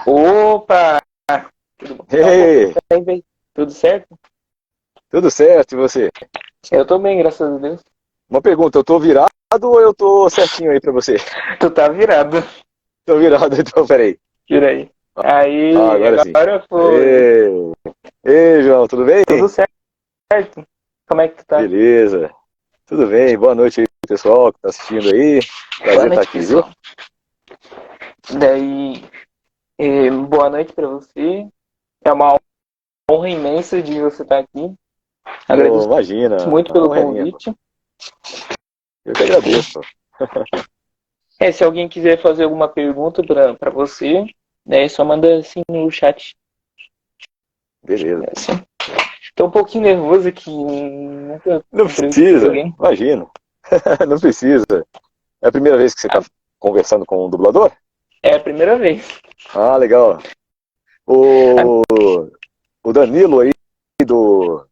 Opa! Opa! Tudo bom? Ei, Tudo certo? tudo certo, e você? Eu tô bem, graças a Deus. Uma pergunta, eu tô virado ou eu tô certinho aí pra você? Tu tá virado. Tô virado, então peraí. Tira aí. Ah, Aí, agora sim. agora foi. Ei, ei, João, tudo bem? Tudo certo? Como é que tu tá? Beleza, tudo bem, boa noite aí, pessoal que tá assistindo aí. Boa Prazer estar noite, aqui, viu? pessoal. Daí, boa noite pra você. É uma honra imensa de você estar aqui. Ô, Agradeço imagina, muito a pelo honra é minha, pô. convite. Eu que agradeço, pô. Se alguém quiser fazer alguma pergunta pra você, né, só manda assim no chat. Beleza. Assim. Tô um pouquinho nervoso aqui. Nunca Não entrevistei precisa, alguém. imagina. Não precisa. É a primeira vez que você tá conversando com um dublador? É a primeira vez. Ah, legal. O, o Danilo aí do.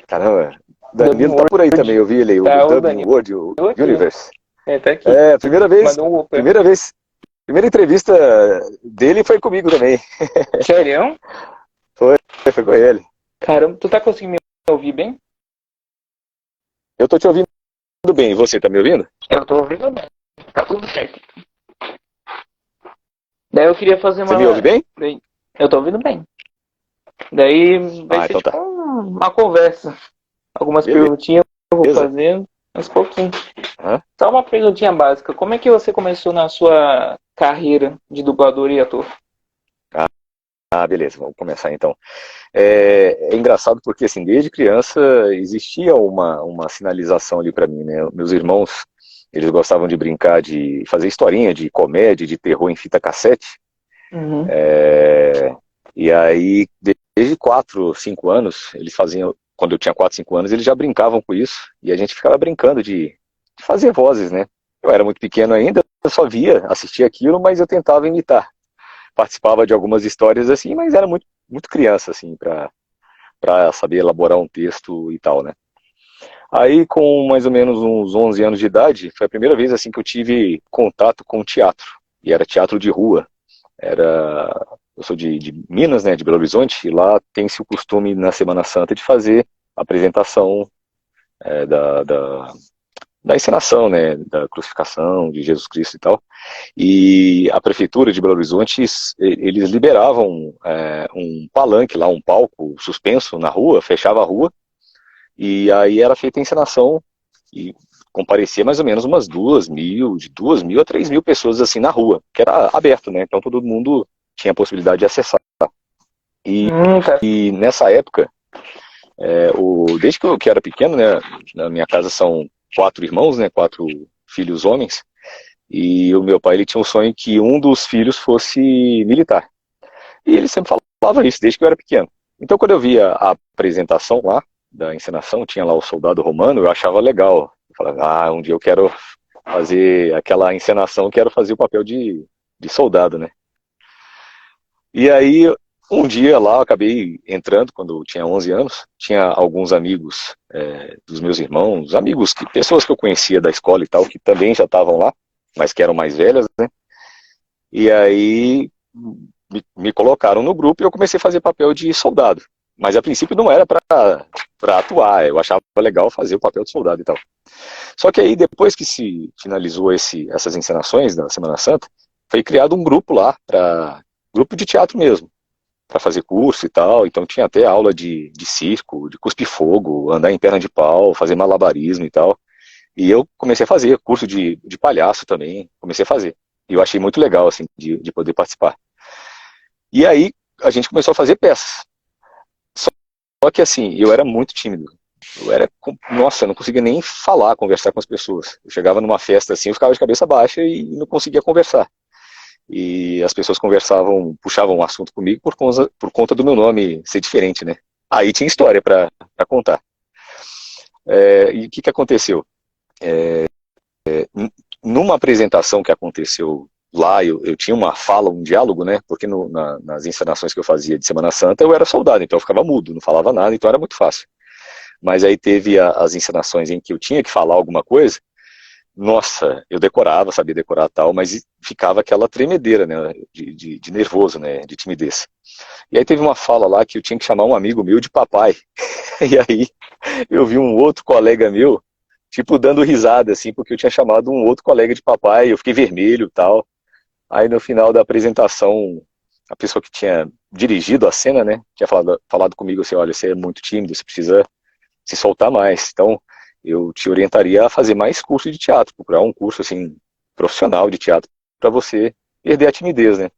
Caramba, Dublin Danilo tá por aí também, World. eu vi ele aí, o Tá o Dublin Danilo World aqui. Universe. Tá aqui. É, primeira vez, Mandou um opa. primeira vez, primeira entrevista dele foi comigo também. Sério? Foi, foi com ele. Caramba, tu tá conseguindo me ouvir bem? Eu tô te ouvindo bem, e você tá me ouvindo? Eu tô ouvindo bem. Tá tudo certo. Daí eu queria fazer Você me ouve uma. bem? Eu tô ouvindo bem. Daí vai Ah, ser então tipo tá. uma conversa. Algumas perguntinhas eu vou Beleza. fazendo, aos pouquinhos. Hã? Só uma perguntinha básica. Como é que você começou na sua carreira de dublador e ator? Ah, beleza, vamos começar então. É engraçado porque, assim, desde criança existia uma sinalização ali pra mim, né? Meus irmãos, eles gostavam de brincar, de fazer historinha de comédia, de terror em fita cassete. Uhum. E aí, desde 4, 5 anos, eles faziam, quando eu tinha 4, 5 anos, eles já brincavam com isso, e a gente ficava brincando de fazer vozes, né? Eu era muito pequeno ainda, eu só via, assistia aquilo, mas eu tentava imitar. Participava de algumas histórias assim, mas era muito, muito criança, assim, para saber elaborar um texto e tal, né? Aí, com mais ou menos uns 11 anos de idade, foi a primeira vez, assim, que eu tive contato com teatro, e era teatro de rua. Eu sou de Minas, né, de Belo Horizonte, e lá tem-se o costume na Semana Santa de fazer a apresentação é, da, da, da encenação, né, da crucificação de Jesus Cristo e tal. E a prefeitura de Belo Horizonte, eles liberavam um palanque lá, um palco suspenso na rua, fechava a rua, e aí era feita a encenação e comparecia mais ou menos umas 2.000, de 2.000 a 3.000 pessoas assim na rua, que era aberto, né? Então todo mundo tinha a possibilidade de acessar. E, Tá. e nessa época, desde que eu era pequeno, né? Na minha casa são 4 irmãos, né? 4 filhos homens. E o meu pai ele tinha um sonho que um dos filhos fosse militar. E ele sempre falava isso desde que eu era pequeno. Então quando eu via a apresentação lá da encenação, tinha lá o soldado romano, eu achava legal. Eu falava, um dia eu quero fazer aquela encenação, quero fazer o papel de soldado, né? E aí, um dia lá, eu acabei entrando, quando eu tinha 11 anos, tinha alguns amigos dos meus irmãos, amigos, pessoas que eu conhecia da escola e tal, que também já estavam lá, mas que eram mais velhas, né? E aí, me colocaram no grupo e eu comecei a fazer papel de soldado. Mas a princípio não era para atuar, eu achava legal fazer o papel de soldado e tal. Só que aí, depois que se finalizou essas encenações da Semana Santa, foi criado um grupo lá, grupo de teatro mesmo, para fazer curso e tal. Então tinha até aula de circo, de cuspir-fogo, andar em perna de pau, fazer malabarismo e tal. E eu comecei a fazer curso de palhaço também, comecei a fazer. E eu achei muito legal, assim, de poder participar. E aí a gente começou a fazer peças. Só que assim, eu era muito tímido. Nossa, eu não conseguia nem falar, conversar com as pessoas. Eu chegava numa festa assim, eu ficava de cabeça baixa e não conseguia conversar. E as pessoas conversavam, puxavam um assunto comigo por conta do meu nome ser diferente, né? Aí tinha história para contar. E o que aconteceu? Numa apresentação que aconteceu lá, eu tinha uma fala, um diálogo, né? Porque nas encenações que eu fazia de Semana Santa, eu era soldado, então eu ficava mudo, não falava nada, então era muito fácil. Mas aí teve as encenações em que eu tinha que falar alguma coisa, nossa, eu decorava, sabia decorar tal, mas ficava aquela tremedeira, né, de nervoso, né, de timidez. E aí teve uma fala lá que eu tinha que chamar um amigo meu de papai. E aí eu vi um outro colega meu, tipo, dando risada, assim, porque eu tinha chamado um outro colega de papai, eu fiquei vermelho e tal. Aí no final da apresentação, a pessoa que tinha dirigido a cena, né, tinha falado comigo assim, olha, você é muito tímido, você precisa se soltar mais. Então, eu te orientaria a fazer mais curso de teatro, procurar um curso, assim, profissional de teatro, para você perder a timidez, né.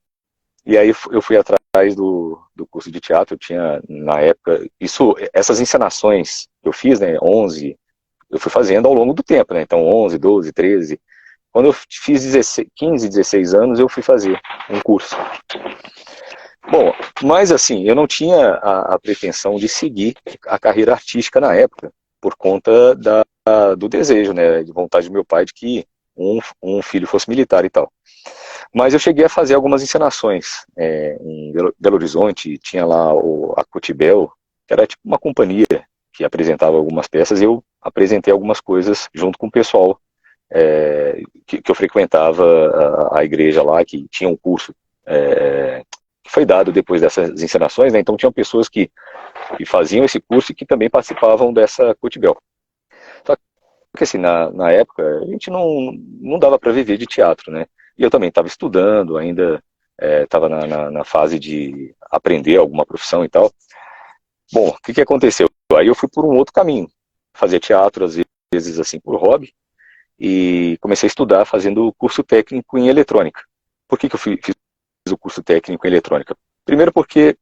E aí eu fui atrás do curso de teatro, eu tinha, na época, essas encenações que eu fiz, né, 11, eu fui fazendo ao longo do tempo, né, então 11, 12, 13, quando eu fiz 16, 15, 16 anos, eu fui fazer um curso. Bom, mas assim, eu não tinha a pretensão de seguir a carreira artística na época, por conta do desejo, né, de vontade do meu pai de que um filho fosse militar e tal. Mas eu cheguei a fazer algumas encenações em Belo Horizonte, tinha lá a Cotibel, que era tipo uma companhia que apresentava algumas peças, e eu apresentei algumas coisas junto com o pessoal que eu frequentava a igreja lá, que tinha um curso que foi dado depois dessas encenações, né? Então tinham pessoas que faziam esse curso e que também participavam dessa Cotibel. Só que assim, na época, a gente não dava para viver de teatro, né? E eu também estava estudando, ainda estava na fase de aprender alguma profissão e tal. Bom, o que aconteceu? Aí eu fui por um outro caminho, fazer teatro às vezes assim por hobby, e comecei a estudar fazendo curso técnico em eletrônica. Por que eu fiz o curso técnico em eletrônica? Primeiro porque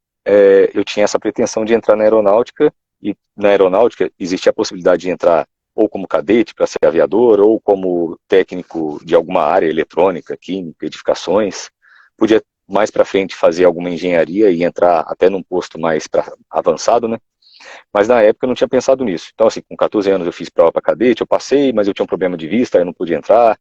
eu tinha essa pretensão de entrar na aeronáutica, e na aeronáutica existe a possibilidade de entrar ou como cadete para ser aviador, ou como técnico de alguma área eletrônica, química, edificações. Podia mais para frente fazer alguma engenharia e entrar até num posto mais avançado, né? Mas na época eu não tinha pensado nisso. Então, assim, com 14 anos eu fiz prova para cadete, eu passei, mas eu tinha um problema de vista, aí eu não podia entrar.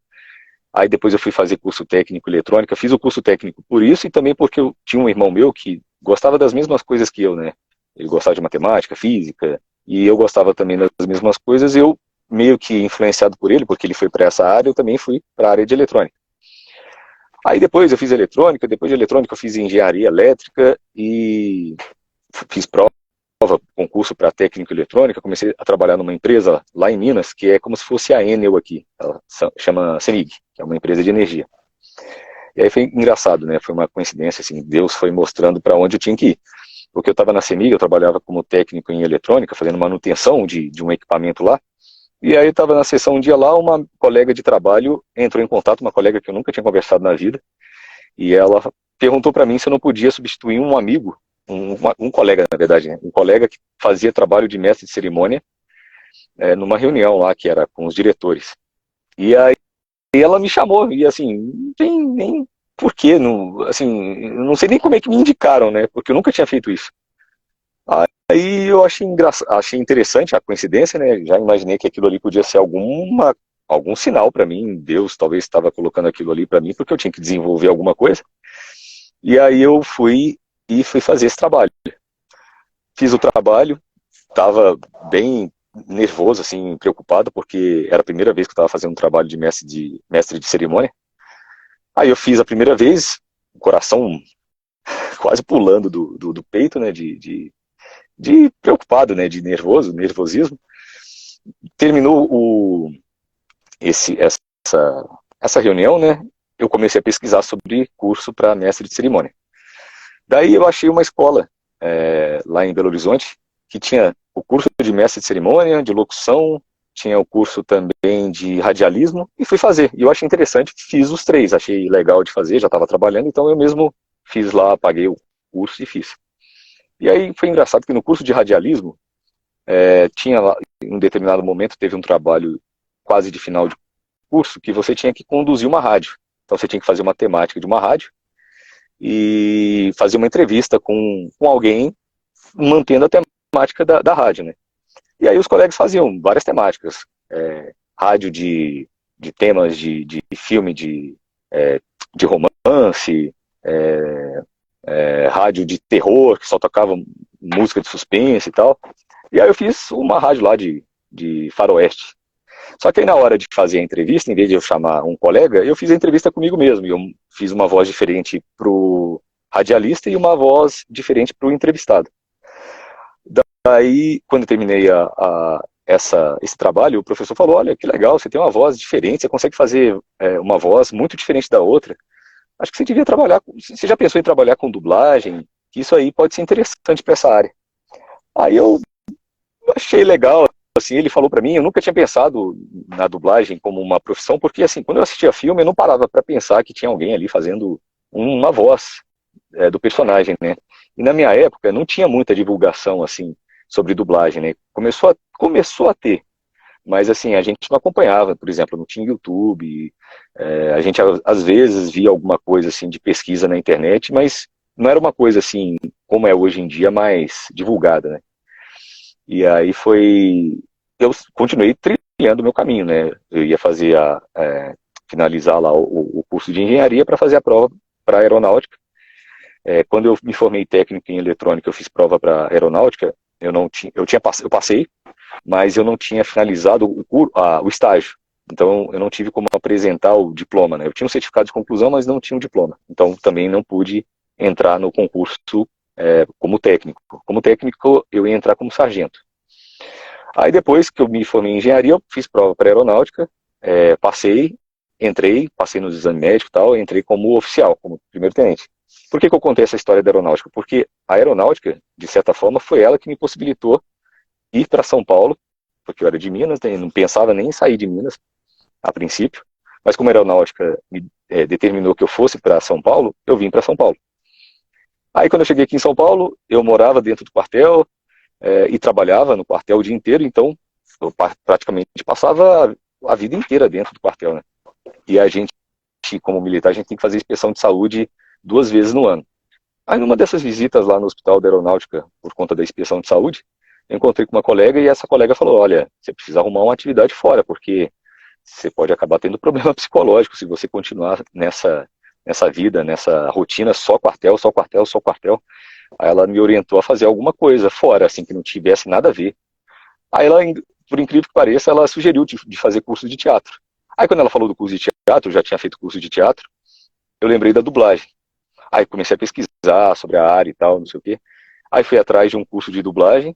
Aí depois eu fui fazer curso técnico em eletrônica, fiz o curso técnico por isso e também porque eu tinha um irmão meu que gostava das mesmas coisas que eu, né? Ele gostava de matemática, física, e eu gostava também das mesmas coisas, eu meio que influenciado por ele, porque ele foi para essa área, eu também fui para a área de eletrônica. Aí depois eu fiz eletrônica, depois de eletrônica eu fiz engenharia elétrica e fiz prova, concurso para técnico eletrônica, comecei a trabalhar numa empresa lá em Minas, que é como se fosse a Enel aqui, ela chama CEMIG, que é uma empresa de energia. E aí foi engraçado, né? Foi uma coincidência, assim, Deus foi mostrando para onde eu tinha que ir. Porque eu estava na CEMIG, eu trabalhava como técnico em eletrônica, fazendo manutenção de um equipamento lá. E aí eu estava na sessão um dia lá, uma colega de trabalho entrou em contato, uma colega que eu nunca tinha conversado na vida, e ela perguntou para mim se eu não podia substituir um amigo, um colega, na verdade, né? Um colega que fazia trabalho de mestre de cerimônia numa reunião lá, que era com os diretores. E aí ela me chamou, e assim, não tem nem porquê, não, assim, não sei nem como é que me indicaram, né? Porque eu nunca tinha feito isso. Aí eu achei interessante a coincidência, né? Já imaginei que aquilo ali podia ser algum sinal para mim. Deus talvez estava colocando aquilo ali para mim, porque eu tinha que desenvolver alguma coisa. E aí eu fui fazer esse trabalho. Fiz o trabalho, estava bem nervoso, assim, preocupado, porque era a primeira vez que eu estava fazendo um trabalho de mestre de cerimônia. Aí eu fiz a primeira vez, o coração quase pulando do peito, né? De preocupado, né, de nervosismo. Terminou essa reunião, né, eu comecei a pesquisar sobre curso para mestre de cerimônia. Daí eu achei uma escola lá em Belo Horizonte que tinha o curso de mestre de cerimônia, de locução, tinha o curso também de radialismo e fui fazer. E eu achei interessante, fiz os três, achei legal de fazer, já estava trabalhando, então eu mesmo fiz lá, paguei o curso e fiz. E aí foi engraçado que no curso de radialismo, tinha lá, em um determinado momento, teve um trabalho quase de final de curso, que você tinha que conduzir uma rádio. Então você tinha que fazer uma temática de uma rádio e fazer uma entrevista com alguém, mantendo a temática da rádio, né? E aí os colegas faziam várias temáticas. Rádio de temas de filme de romance, rádio de terror, que só tocava música de suspense e tal. E aí eu fiz uma rádio lá de faroeste. Só que aí na hora de fazer a entrevista, em vez de eu chamar um colega, eu fiz a entrevista comigo mesmo. E eu fiz uma voz diferente pro radialista e uma voz diferente pro entrevistado. Daí, quando eu terminei esse trabalho, o professor falou, olha, que legal, você tem uma voz diferente, você consegue fazer uma voz muito diferente da outra. Acho que você devia trabalhar, você já pensou em trabalhar com dublagem? Que isso aí pode ser interessante para essa área. Aí eu achei legal, assim, ele falou para mim, eu nunca tinha pensado na dublagem como uma profissão, porque assim, quando eu assistia filme, eu não parava para pensar que tinha alguém ali fazendo uma voz do personagem, né? E na minha época não tinha muita divulgação, assim, sobre dublagem, né? Começou a ter, mas assim, a gente não acompanhava, por exemplo, não tinha YouTube, a gente às vezes via alguma coisa assim de pesquisa na internet, mas não era uma coisa assim, como é hoje em dia, mais divulgada, né? E aí eu continuei trilhando o meu caminho, né? Eu ia fazer finalizar lá o curso de engenharia para fazer a prova para aeronáutica. Quando eu me formei técnico em eletrônica, eu fiz prova para aeronáutica, eu passei, mas eu não tinha finalizado o estágio. Então, eu não tive como apresentar o diploma, né? Eu tinha um certificado de conclusão, mas não tinha um diploma. Então, também não pude entrar no concurso como técnico. Como técnico, eu ia entrar como sargento. Aí, depois que eu me formei em engenharia, eu fiz prova para aeronáutica, passei nos exames médicos e tal, entrei como oficial, como primeiro-tenente. Por que eu contei essa história da aeronáutica? Porque a aeronáutica, de certa forma, foi ela que me possibilitou ir para São Paulo, porque eu era de Minas, né, não pensava nem em sair de Minas a princípio, mas como a aeronáutica determinou que eu fosse para São Paulo, eu vim para São Paulo. Aí quando eu cheguei aqui em São Paulo, eu morava dentro do quartel e trabalhava no quartel o dia inteiro, então eu praticamente passava a vida inteira dentro do quartel, né? E a gente, como militar, a gente tem que fazer inspeção de saúde 2 vezes no ano. Aí numa dessas visitas lá no Hospital da Aeronáutica, por conta da inspeção de saúde, eu encontrei com uma colega e essa colega falou, olha, você precisa arrumar uma atividade fora, porque você pode acabar tendo problema psicológico se você continuar nessa vida, nessa rotina, só quartel, só quartel, só quartel. Aí ela me orientou a fazer alguma coisa fora, assim, que não tivesse nada a ver. Aí ela, por incrível que pareça, ela sugeriu de fazer curso de teatro. Aí quando ela falou do curso de teatro, eu já tinha feito curso de teatro, eu lembrei da dublagem. Aí comecei a pesquisar sobre a área e tal, não sei o quê. Aí fui atrás de um curso de dublagem,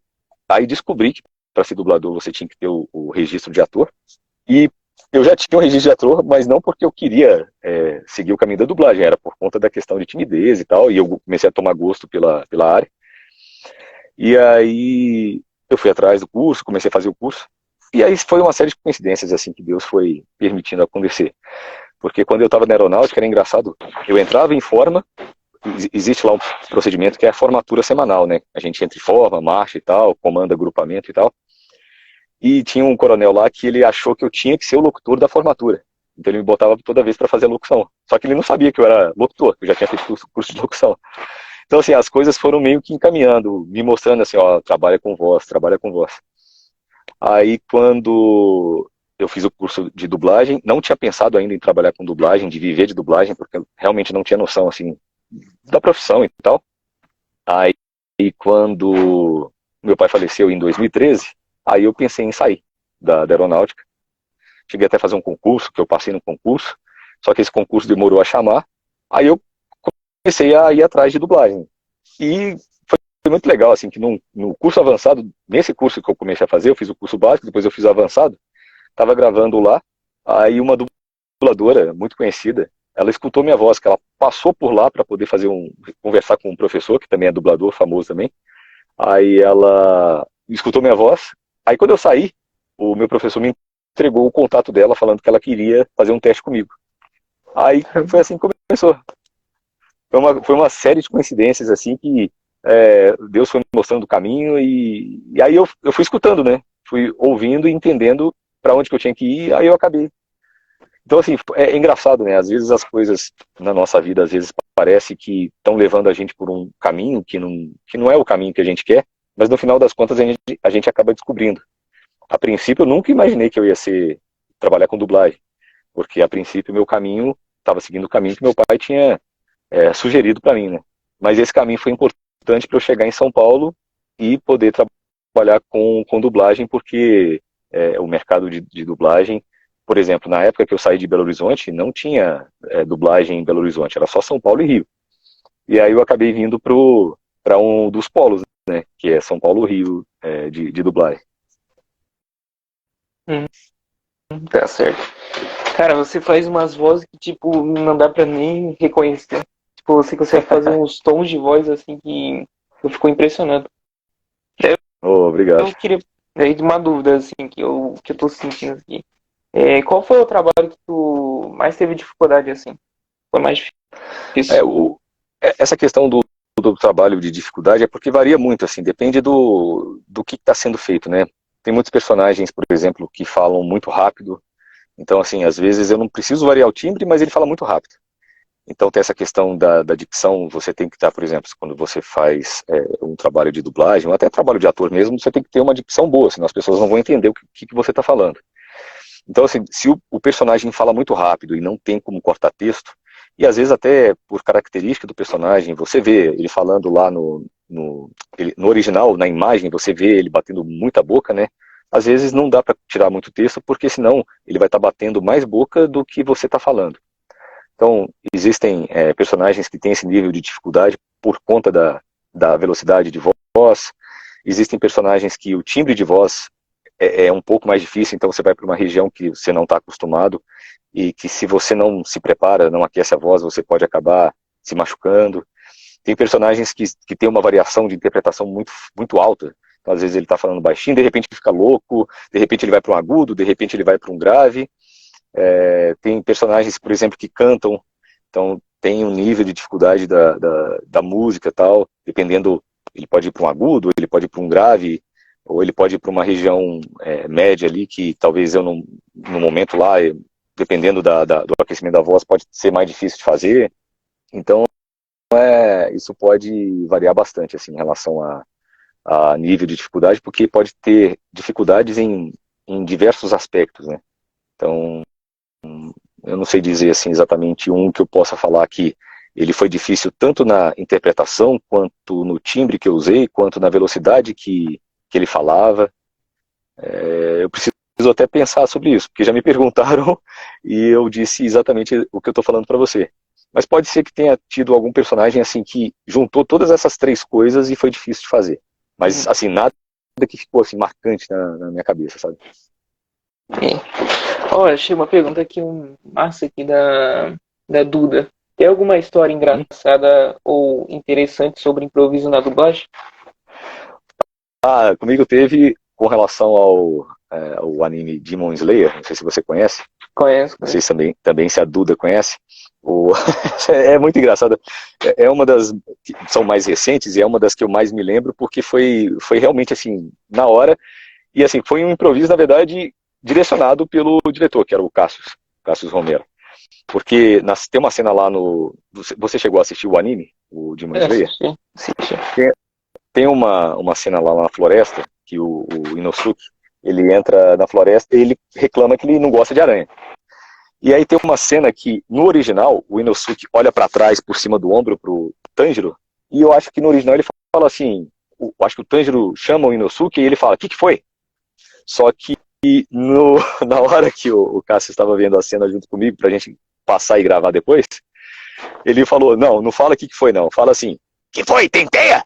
aí descobri que para ser dublador você tinha que ter o registro de ator. E eu já tinha um registro de ator, mas não porque eu queria seguir o caminho da dublagem, era por conta da questão de timidez e tal, e eu comecei a tomar gosto pela área. E aí eu fui atrás do curso, comecei a fazer o curso, e aí foi uma série de coincidências assim que Deus foi permitindo acontecer. Porque quando eu estava na aeronáutica era engraçado, eu entrava em forma, existe lá um procedimento que é a formatura semanal, né? A gente entra em forma, marcha e tal, comanda agrupamento e tal. E tinha um coronel lá que ele achou que eu tinha que ser o locutor da formatura. Então ele me botava toda vez para fazer a locução. Só que ele não sabia que eu era locutor, que eu já tinha feito curso de locução. Então assim, as coisas foram meio que encaminhando, me mostrando assim, ó, trabalha com voz, trabalha com voz. Aí quando eu fiz o curso de dublagem, não tinha pensado ainda em trabalhar com dublagem, de viver de dublagem, porque eu realmente não tinha noção assim da profissão e tal. Aí quando meu pai faleceu em 2013, aí eu pensei em sair da aeronáutica. Cheguei até a fazer um concurso, que eu passei no concurso, só que esse concurso demorou a chamar. Aí eu comecei a ir atrás de dublagem. E foi muito legal, assim, que no curso avançado, nesse curso que eu comecei a fazer, eu fiz o curso básico, depois eu fiz o avançado, estava gravando lá, aí uma dubladora muito conhecida, ela escutou minha voz, que ela passou por lá para poder conversar com um professor, que também é dublador, famoso também. Aí ela escutou minha voz. Aí quando eu saí, o meu professor me entregou o contato dela, falando que ela queria fazer um teste comigo. Aí foi assim que começou. Foi uma série de coincidências assim que Deus foi me mostrando o caminho e aí eu fui escutando, né? Fui ouvindo e entendendo para onde que eu tinha que ir, aí eu acabei. Então assim, é engraçado, né? Às vezes as coisas na nossa vida, às vezes parece que estão levando a gente por um caminho que não é o caminho que a gente quer, mas no final das contas a gente acaba descobrindo. A princípio eu nunca imaginei que eu ia trabalhar com dublagem, porque a princípio meu caminho estava seguindo o caminho que meu pai tinha sugerido para mim, né? Mas esse caminho foi importante para eu chegar em São Paulo e poder trabalhar com dublagem, porque o mercado de dublagem. Por exemplo, na época que eu saí de Belo Horizonte, não tinha dublagem em Belo Horizonte, era só São Paulo e Rio. E aí eu acabei vindo para um dos polos, né, que é São Paulo e Rio, de dublagem. Tá certo. Cara, você faz umas vozes que, tipo, não dá pra nem reconhecer. Tipo, você consegue fazer uns tons de voz, assim, que eu fico impressionado. Oh, obrigado. Eu queria, aí, de uma dúvida, assim, que eu tô sentindo aqui. Qual foi o trabalho que tu mais teve dificuldade, assim? Foi mais É, difícil? essa questão do trabalho de dificuldade é porque varia muito, assim, depende do que está sendo feito, né? Tem muitos personagens, por exemplo, que falam muito rápido, então, assim, às vezes eu não preciso variar o timbre, mas ele fala muito rápido. Então tem essa questão da dicção, você tem que estar, por exemplo, quando você faz um trabalho de dublagem, ou até trabalho de ator mesmo, você tem que ter uma dicção boa, senão as pessoas não vão entender o que você está falando. Então, assim, se o personagem fala muito rápido e não tem como cortar texto, e às vezes até por característica do personagem, você vê ele falando lá no original, na imagem, você vê ele batendo muita boca, né? Às vezes não dá para tirar muito texto, porque senão ele vai estar batendo mais boca do que você está falando. Então, existem personagens que têm esse nível de dificuldade por conta da velocidade de voz. Existem personagens que o timbre de voz é um pouco mais difícil, então você vai para uma região que você não está acostumado e que se você não se prepara, não aquece a voz, você pode acabar se machucando. Tem personagens que têm uma variação de interpretação muito, muito alta. Então, às vezes ele está falando baixinho, de repente ele fica louco, de repente ele vai para um agudo, de repente ele vai para um grave. Tem personagens, por exemplo, que cantam, então tem um nível de dificuldade da música e tal, dependendo, ele pode ir para um agudo, ele pode ir para um grave, ou ele pode ir para uma região média ali, que talvez eu não, no momento lá, dependendo do aquecimento da voz, pode ser mais difícil de fazer. Então, isso pode variar bastante, assim, em relação a nível de dificuldade, porque pode ter dificuldades em diversos aspectos, né? Então, eu não sei dizer assim exatamente um que eu possa falar que ele foi difícil tanto na interpretação, quanto no timbre que eu usei, quanto na velocidade que ele falava. Eu preciso até pensar sobre isso, porque já me perguntaram e eu disse exatamente o que eu estou falando para você. Mas pode ser que tenha tido algum personagem assim que juntou todas essas três coisas e foi difícil de fazer. Mas assim, nada que ficou assim marcante na minha cabeça, sabe? Achei uma pergunta aqui, massa aqui da Duda. Tem alguma história engraçada ou interessante sobre improviso na dublagem? Comigo teve com relação ao anime Demon Slayer, não sei se você conhece. Conheço. Não sei se também se a Duda conhece. É muito engraçado. É uma das que são mais recentes e é uma das que eu mais me lembro, porque foi realmente assim, na hora. E assim, foi um improviso, na verdade, direcionado pelo diretor, que era o Cassius Romero. Porque tem uma cena lá no... Você chegou a assistir o anime, o Demon Slayer? Sim. Tem uma cena lá na floresta, que o Inosuke, ele entra na floresta e ele reclama que ele não gosta de aranha. E aí tem uma cena que, no original, o Inosuke olha para trás, por cima do ombro, pro Tanjiro, e eu acho que no original ele fala assim, acho que o Tanjiro chama o Inosuke e ele fala, o que foi? Só que na hora que o Cássio estava vendo a cena junto comigo, pra gente passar e gravar depois, ele falou, não fala o que foi não, fala assim, que foi, tem teia?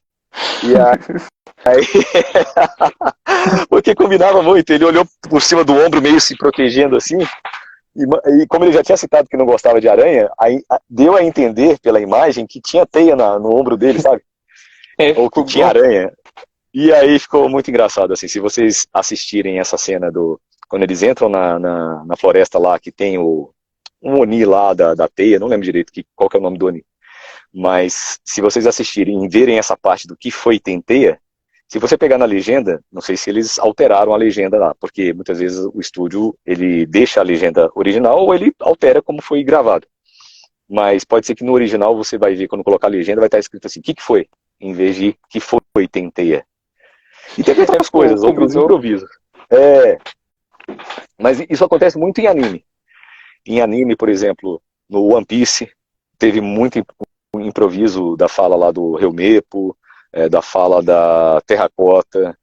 E aí porque combinava muito, ele olhou por cima do ombro meio se protegendo assim, e como ele já tinha citado que não gostava de aranha, aí deu a entender pela imagem que tinha teia no ombro dele, sabe? Ou que tinha aranha. E aí ficou muito engraçado, assim, se vocês assistirem essa cena quando eles entram na floresta lá, que tem um Oni lá da teia, não lembro direito qual que é o nome do Oni, mas se vocês assistirem e verem essa parte do que foi Tenteia, se você pegar na legenda, não sei se eles alteraram a legenda lá, porque muitas vezes o estúdio, ele deixa a legenda original ou ele altera como foi gravado. Mas pode ser que no original você vai ver, quando colocar a legenda, vai estar escrito assim, o que foi? Em vez de que foi Tenteia. E teve outras coisas, outros improvisos. Mas isso acontece muito em anime. Em anime, por exemplo, no One Piece, teve muito improviso da fala lá do Helmepo, da fala da Terracota,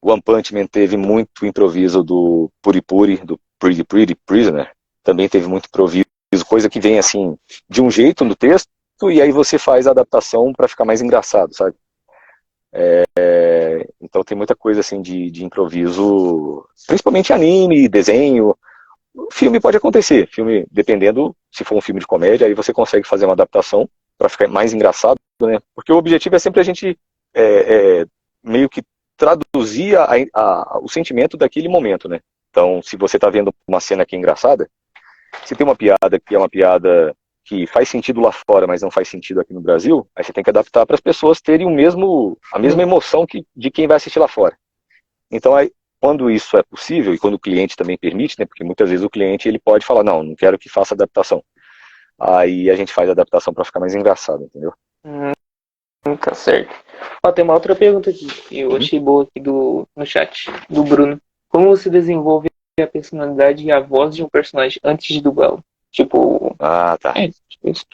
One Punch Man teve muito improviso do Puri Puri, do Pretty Pretty Prisoner. Também teve muito improviso, coisa que vem assim, de um jeito no texto, e aí você faz a adaptação para ficar mais engraçado, sabe? Então tem muita coisa assim de improviso, principalmente anime, desenho. Filme pode acontecer, filme, dependendo, se for um filme de comédia, aí você consegue fazer uma adaptação para ficar mais engraçado, né? Porque o objetivo é sempre a gente meio que traduzir o sentimento daquele momento, né? Então, se você está vendo uma cena que é engraçada, se tem uma piada que é uma piada que faz sentido lá fora, mas não faz sentido aqui no Brasil, aí você tem que adaptar para as pessoas terem a mesma emoção de quem vai assistir lá fora. Então, aí, quando isso é possível, e quando o cliente também permite, né, porque muitas vezes o cliente ele pode falar, não quero que faça adaptação. Aí a gente faz a adaptação para ficar mais engraçado, entendeu? Tá certo. Ó, tem uma outra pergunta aqui, que eu achei boa aqui no chat, do Bruno. Como você desenvolve a personalidade e a voz de um personagem antes de dublá-lo? Tipo... Ah, tá. Tipo isso.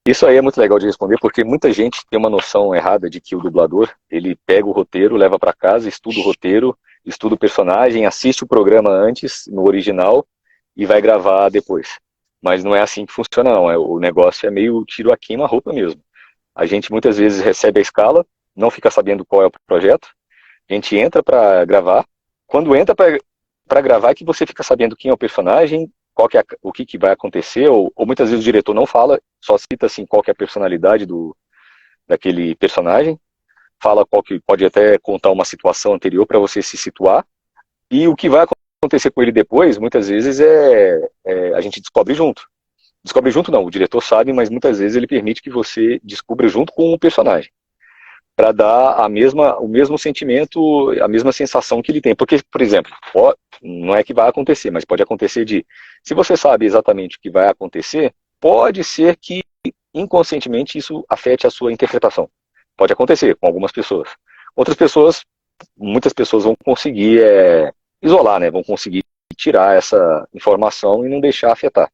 Isso aí é muito legal de responder, porque muita gente tem uma noção errada de que o dublador, ele pega o roteiro, leva para casa, estuda o roteiro, estuda o personagem, assiste o programa antes, no original, e vai gravar depois. Mas não é assim que funciona, não. O negócio é meio tiro a queima-roupa mesmo. A gente muitas vezes recebe a escala, não fica sabendo qual é o projeto, a gente entra para gravar. Quando entra para gravar é que você fica sabendo quem é o personagem, o que vai acontecer, ou muitas vezes o diretor não fala, só cita assim qual que é a personalidade daquele personagem, fala qual que pode até contar uma situação anterior para você se situar, e o que vai acontecer com ele depois, muitas vezes a gente descobre junto. Descobre junto não, o diretor sabe, mas muitas vezes ele permite que você descubra junto com o personagem, para dar o mesmo sentimento, a mesma sensação que ele tem. Porque, por exemplo, não é que vai acontecer, mas pode acontecer se você sabe exatamente o que vai acontecer, pode ser que inconscientemente isso afete a sua interpretação. Pode acontecer com algumas pessoas. Outras pessoas, muitas pessoas vão conseguir isolar, né? Vão conseguir tirar essa informação e não deixar afetar.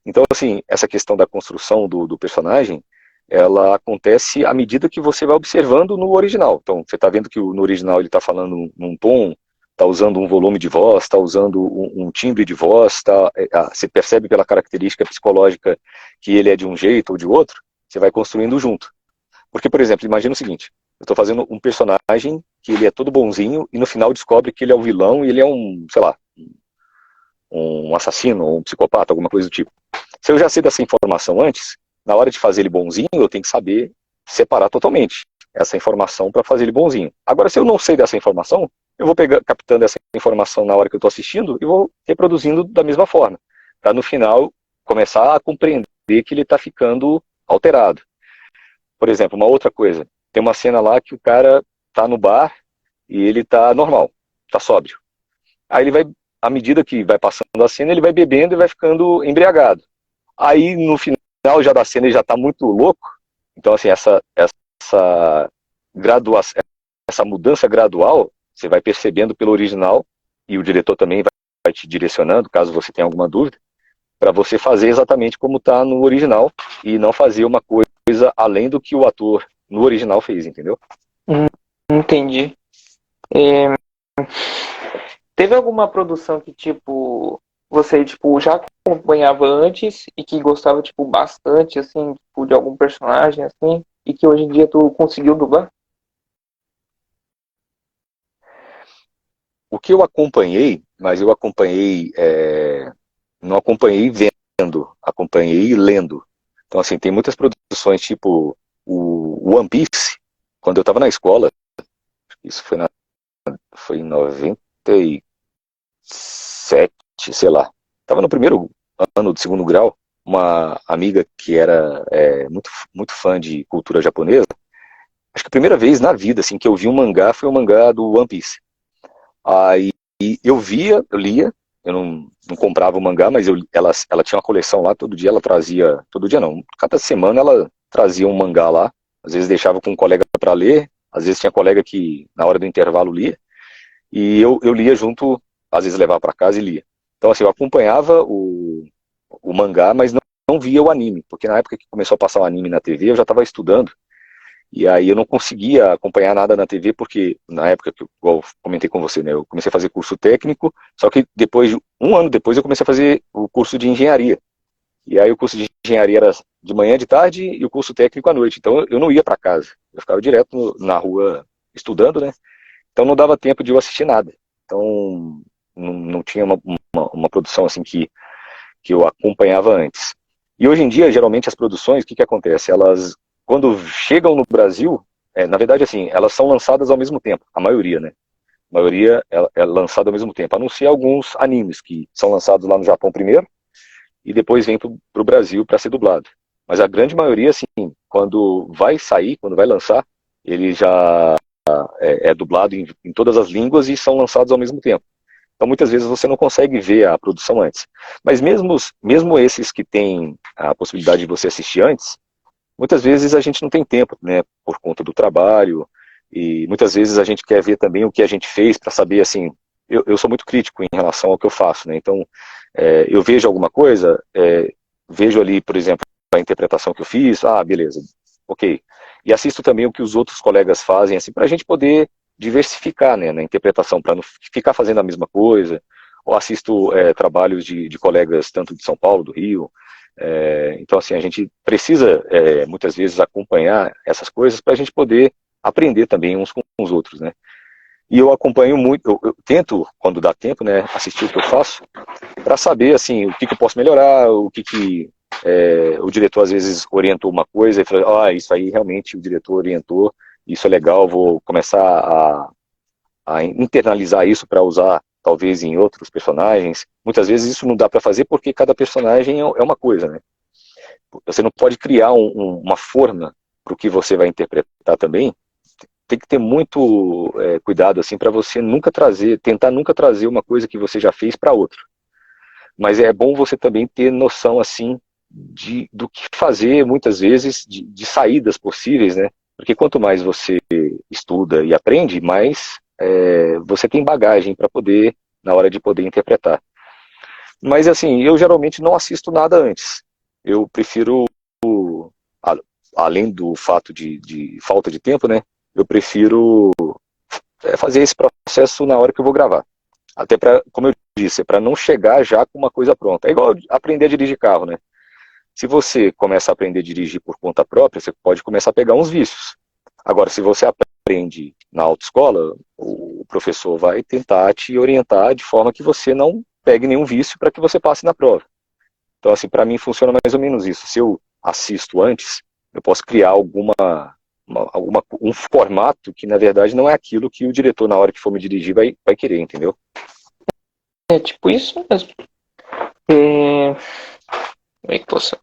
Então, assim, essa questão da construção do personagem, ela acontece à medida que você vai observando no original. Então, você está vendo que no original ele está falando num tom, está usando um volume de voz, está usando um timbre de voz, você percebe pela característica psicológica que ele é de um jeito ou de outro, você vai construindo junto. Porque, por exemplo, imagina o seguinte, eu estou fazendo um personagem que ele é todo bonzinho e no final descobre que ele é o vilão e ele é sei lá, um assassino ou um psicopata, alguma coisa do tipo. Se eu já sei dessa informação antes, na hora de fazer ele bonzinho, eu tenho que saber separar totalmente essa informação para fazer ele bonzinho. Agora, se eu não sei dessa informação, eu vou captando essa informação na hora que eu estou assistindo e vou reproduzindo da mesma forma, para no final começar a compreender que ele está ficando alterado. Por exemplo, uma outra coisa, tem uma cena lá que o cara está no bar e ele está normal, está sóbrio. Aí ele vai, à medida que vai passando a cena, ele vai bebendo e vai ficando embriagado. Aí no final já da cena ele já está muito louco. Então assim, essa graduação, essa mudança gradual, você vai percebendo pelo original, e o diretor também vai te direcionando, caso você tenha alguma dúvida, para você fazer exatamente como está no original, e não fazer uma coisa além do que o ator no original fez, entendeu? Entendi. Teve alguma produção que, tipo, você, tipo, já acompanhava antes e que gostava, tipo, bastante, assim, tipo, de algum personagem, assim, e que hoje em dia tu conseguiu dublar? O que eu acompanhei, mas eu acompanhei, não acompanhei vendo, acompanhei lendo. Então, assim, tem muitas produções, tipo o One Piece, quando eu estava na escola, isso foi em 97, sei lá. Estava no primeiro ano do segundo grau, uma amiga que era muito fã de cultura japonesa, acho que a primeira vez na vida assim, que eu vi um mangá foi o mangá do One Piece. Aí eu lia, eu não comprava o mangá, mas ela tinha uma coleção lá, todo dia ela trazia, todo dia não, cada semana ela trazia um mangá lá, às vezes deixava com um colega para ler, às vezes tinha colega que na hora do intervalo lia, e eu lia junto, às vezes levava para casa e lia. Então assim, eu acompanhava o mangá, mas não via o anime, porque na época que começou a passar o anime na TV, eu já estava estudando, E aí eu não conseguia acompanhar nada na TV, porque na época, igual eu comentei com você, né, eu comecei a fazer curso técnico, só que depois, um ano depois, eu comecei a fazer o curso de engenharia. E aí o curso de engenharia era de manhã, de tarde, e o curso técnico à noite. Então eu não ia para casa, eu ficava direto na rua estudando, né? Então não dava tempo de eu assistir nada. Então não tinha uma produção assim que eu acompanhava antes. E hoje em dia, geralmente, as produções, o que acontece? Elas, quando chegam no Brasil, na verdade, assim, elas são lançadas ao mesmo tempo, a maioria, né? A maioria é lançada ao mesmo tempo, a não ser alguns animes que são lançados lá no Japão primeiro e depois vem para o Brasil para ser dublado. Mas a grande maioria, assim, quando vai sair, quando vai lançar, ele já é dublado em todas as línguas e são lançados ao mesmo tempo. Então, muitas vezes você não consegue ver a produção antes. Mas mesmo esses que têm a possibilidade de você assistir antes, muitas vezes a gente não tem tempo, né, por conta do trabalho, e muitas vezes a gente quer ver também o que a gente fez para saber, assim, eu sou muito crítico em relação ao que eu faço, né, então eu vejo alguma coisa, vejo ali, por exemplo, a interpretação que eu fiz, beleza, ok, e assisto também o que os outros colegas fazem, assim, para a gente poder diversificar, né, na interpretação, para não ficar fazendo a mesma coisa, ou assisto trabalhos de colegas tanto de São Paulo, do Rio, então assim, a gente precisa muitas vezes acompanhar essas coisas para a gente poder aprender também uns com os outros, né. E eu acompanho muito, eu tento, quando dá tempo, né, assistir o que eu faço, para saber assim, o que eu posso melhorar, o que o diretor às vezes orientou uma coisa e fala, isso aí realmente o diretor orientou, isso é legal, vou começar a internalizar isso para usar talvez em outros personagens. Muitas vezes isso não dá para fazer porque cada personagem é uma coisa, né? Você não pode criar uma forma para o que você vai interpretar também. Tem que ter muito cuidado assim para você tentar nunca trazer uma coisa que você já fez para outra. Mas é bom você também ter noção assim do que fazer muitas vezes, de saídas possíveis, né? Porque quanto mais você estuda e aprende, mais você tem bagagem para poder, na hora de poder interpretar. Mas assim, eu geralmente não assisto nada antes. Eu prefiro, além do fato de falta de tempo, né? Eu prefiro fazer esse processo na hora que eu vou gravar. Até para, como eu disse, para não chegar já com uma coisa pronta. É igual aprender a dirigir carro, né? Se você começa a aprender a dirigir por conta própria, você pode começar a pegar uns vícios. Agora, se você aprende na autoescola, o professor vai tentar te orientar de forma que você não pegue nenhum vício para que você passe na prova. Então, assim, para mim funciona mais ou menos isso. Se eu assisto antes, eu posso criar um formato que, na verdade, não é aquilo que o diretor, na hora que for me dirigir, vai querer, entendeu? É tipo isso mesmo. Como é que posso?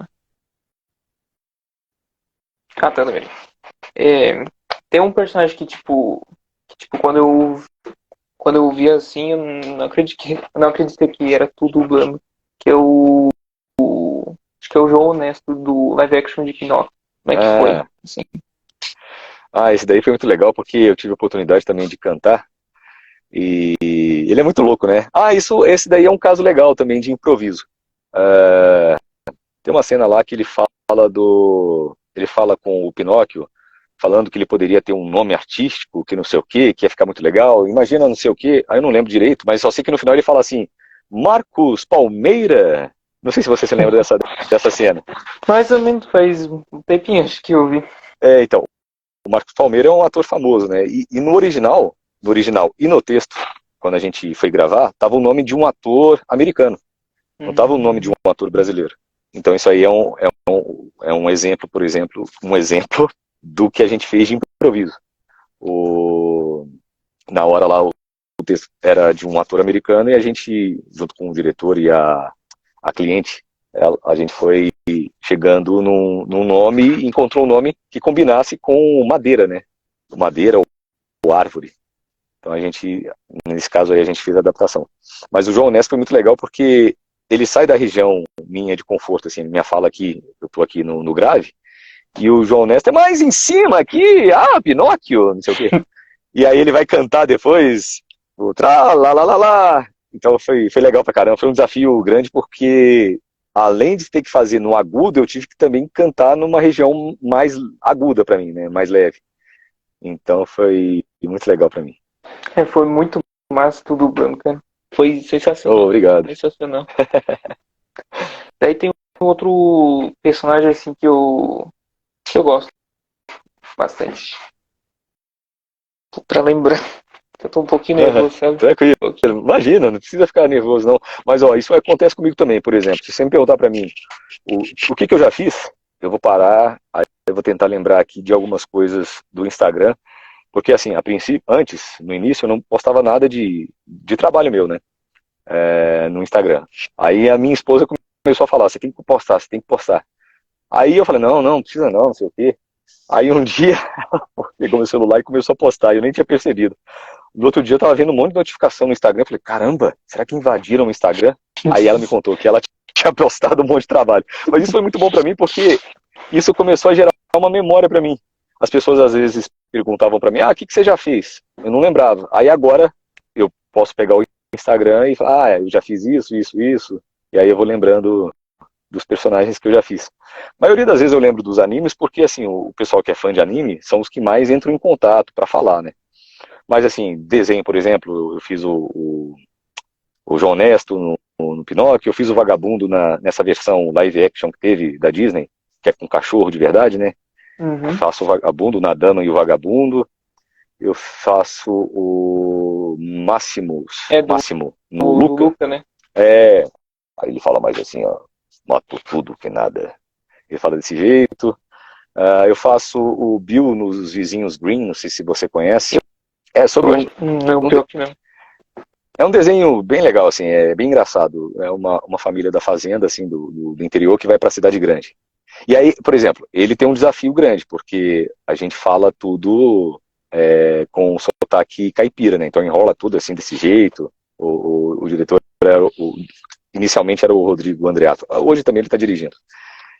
Tá vendo? Tem um personagem que, tipo, quando eu vi assim, eu não acreditei que era tudo dublando. Que é acho que é o João Honesto do live action de Pinóquio. Como é que foi? Assim. Esse daí foi muito legal porque eu tive a oportunidade também de cantar. E ele é muito louco, né? Esse daí é um caso legal também de improviso. Tem uma cena lá que ele fala com o Pinóquio, falando que ele poderia ter um nome artístico, que não sei o quê, que ia ficar muito legal. Imagina não sei o quê, aí eu não lembro direito, mas só sei que no final ele fala assim, Marcos Palmeira. Não sei se você se lembra dessa cena. Mais ou menos faz um tempinho acho que eu vi. Então, o Marcos Palmeira é um ator famoso, né? E no original e no texto, quando a gente foi gravar, tava o nome de um ator americano. Não tava o nome de um ator brasileiro. Então isso aí é um exemplo, por exemplo, do que a gente fez de improviso. Na hora lá, o texto era de um ator americano e a gente, junto com o diretor e a cliente, a gente foi chegando num nome e encontrou um nome que combinasse com madeira, né? Madeira ou árvore. Então nesse caso aí, a gente fez a adaptação. Mas o João Honesto foi muito legal porque ele sai da região minha de conforto, assim, minha fala aqui, eu tô aqui no grave, e o João Honesto é mais em cima aqui, Pinóquio, não sei o quê. E aí ele vai cantar depois, o tra lá lá lá lá. Então foi legal pra caramba, foi um desafio grande porque além de ter que fazer no agudo, eu tive que também cantar numa região mais aguda pra mim, né? Mais leve. Então foi muito legal pra mim. Foi muito massa tudo dublando, cara. Foi Oh, sensacional. obrigado. Sensacional. Daí tem outro personagem assim que eu gosto bastante. Pra lembrar. Eu tô um pouquinho nervoso, sabe? Tranquilo. Um pouquinho. Imagina, não precisa ficar nervoso, não. Mas, ó, isso acontece comigo também, por exemplo. Se você me perguntar pra mim o que eu já fiz, eu vou parar, aí eu vou tentar lembrar aqui de algumas coisas do Instagram, porque, assim, a princípio, antes, no início, eu não postava nada de trabalho meu, né, no Instagram. Aí a minha esposa começou a falar, você tem que postar, você tem que postar. Aí eu falei, não, não precisa não, não sei o quê. Aí um dia, ela pegou meu celular e começou a postar, eu nem tinha percebido. No outro dia eu tava vendo um monte de notificação no Instagram, eu falei, caramba, será que invadiram o Instagram? Aí ela me contou que ela tinha postado um monte de trabalho. Mas isso foi muito bom pra mim, porque isso começou a gerar uma memória pra mim. As pessoas às vezes perguntavam pra mim, o que você já fez? Eu não lembrava. Aí agora eu posso pegar o Instagram e falar, eu já fiz isso, isso, isso. E aí eu vou lembrando dos personagens que eu já fiz. A maioria das vezes eu lembro dos animes, porque assim, o pessoal que é fã de anime são os que mais entram em contato pra falar, né? Mas assim, desenho, por exemplo, eu fiz o João Honesto no Pinóquio, eu fiz o Vagabundo nessa versão live action que teve da Disney, que é com cachorro de verdade, né? Uhum. Faço o Vagabundo, Nadando e o Vagabundo. Eu faço o Máximo no Luca. Luca, né? Aí ele fala mais assim, ó, mato tudo que nada. Ele fala desse jeito. Eu faço o Bill nos Vizinhos Green, não sei se você conhece. É sobre Não, pior que não. É um desenho bem legal, assim, é bem engraçado. É uma família da fazenda, assim, do interior que vai para a cidade grande. E aí, por exemplo, ele tem um desafio grande, porque a gente fala tudo com sotaque caipira, né? Então enrola tudo assim desse jeito. O diretor inicialmente era o Rodrigo Andreato. Hoje também ele está dirigindo.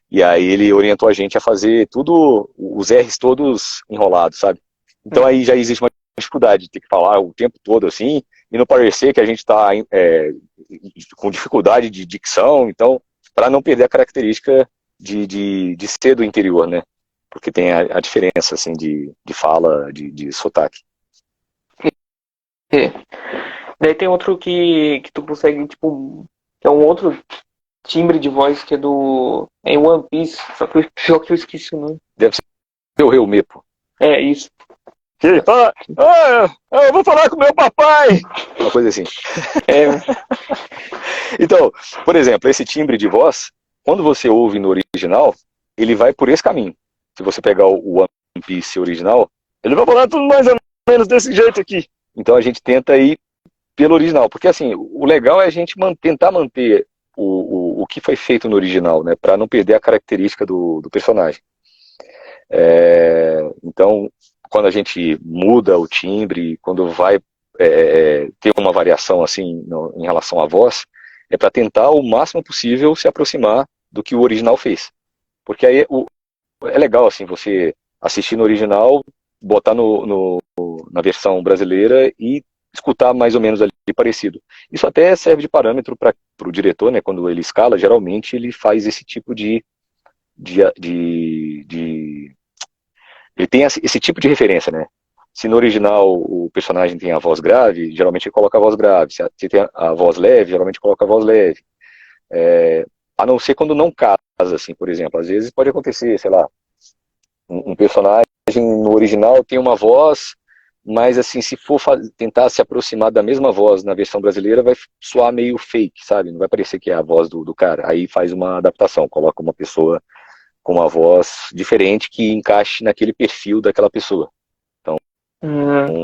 E aí ele orientou a gente a fazer tudo, os R's todos enrolados, sabe? Então aí já existe uma dificuldade de ter que falar o tempo todo assim, e não parecer que a gente está com dificuldade de dicção, então, para não perder a característica de ser do interior, né? Porque tem a diferença, assim, de fala, de sotaque. É. Daí tem outro que tu consegue, tipo, é um outro timbre de voz que é do. É em One Piece, só que eu esqueci o nome. Deve ser o Reumepo. É isso. Eu vou falar com meu papai! Uma coisa assim. Então, por exemplo, esse timbre de voz, quando você ouve no original, ele vai por esse caminho. Se você pegar o One Piece original, ele vai falar tudo mais ou menos desse jeito aqui. Então a gente tenta ir pelo original, porque assim, o legal é a gente tentar manter o que foi feito no original, né, para não perder a característica do personagem. Então, quando a gente muda o timbre, quando vai ter uma variação assim em relação à voz, é para tentar o máximo possível se aproximar do que o original fez. Porque aí é legal assim você assistir no original, botar na versão brasileira e escutar mais ou menos ali parecido. Isso até serve de parâmetro para o diretor, né? Quando ele escala, geralmente ele faz esse tipo ele tem esse tipo de referência, né? Se no original o personagem tem a voz grave, geralmente ele coloca a voz grave. Se tem a voz leve, geralmente coloca a voz leve. A não ser quando não casa, assim, por exemplo. Às vezes pode acontecer, sei lá, um personagem no original tem uma voz, mas assim, se for tentar se aproximar da mesma voz na versão brasileira, vai soar meio fake, sabe? Não vai parecer que é a voz do cara. Aí faz uma adaptação, coloca uma pessoa com uma voz diferente que encaixe naquele perfil daquela pessoa. Então,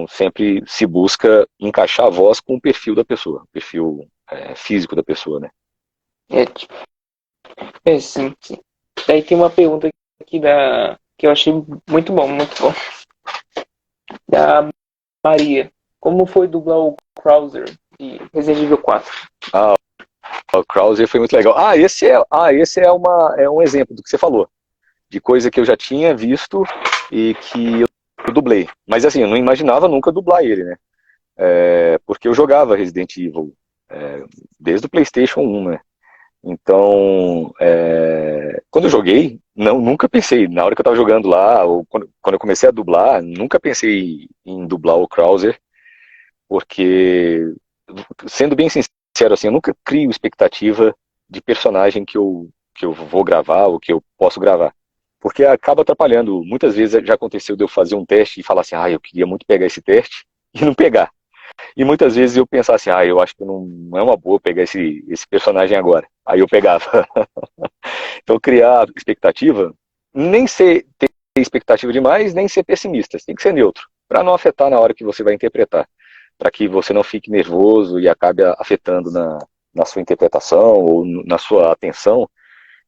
sempre se busca encaixar a voz com o perfil da pessoa, o perfil físico da pessoa, né? Sim, sim. Daí tem uma pergunta aqui que eu achei muito bom, muito bom. Da Maria. Como foi dublar o Krauser de Resident Evil 4? O Krauser foi muito legal. Esse é um exemplo do que você falou, de coisa que eu já tinha visto e que eu dublei. Mas assim, eu não imaginava nunca dublar ele, né? Porque eu jogava Resident Evil desde o PlayStation 1, né? Então, quando eu joguei, nunca pensei, na hora que eu estava jogando lá, ou quando eu comecei a dublar, nunca pensei em dublar o Krauser, porque, sendo bem sincero, assim, eu nunca crio expectativa de personagem que eu vou gravar ou que eu posso gravar. Porque acaba atrapalhando. Muitas vezes já aconteceu de eu fazer um teste e falar assim, eu queria muito pegar esse teste, e não pegar. E muitas vezes eu pensava assim, eu acho que não é uma boa pegar esse personagem agora. Aí eu pegava. Então criar expectativa, nem ter expectativa demais, nem ser pessimista. Você tem que ser neutro, para não afetar na hora que você vai interpretar. Para que você não fique nervoso e acabe afetando na sua interpretação ou na sua atenção.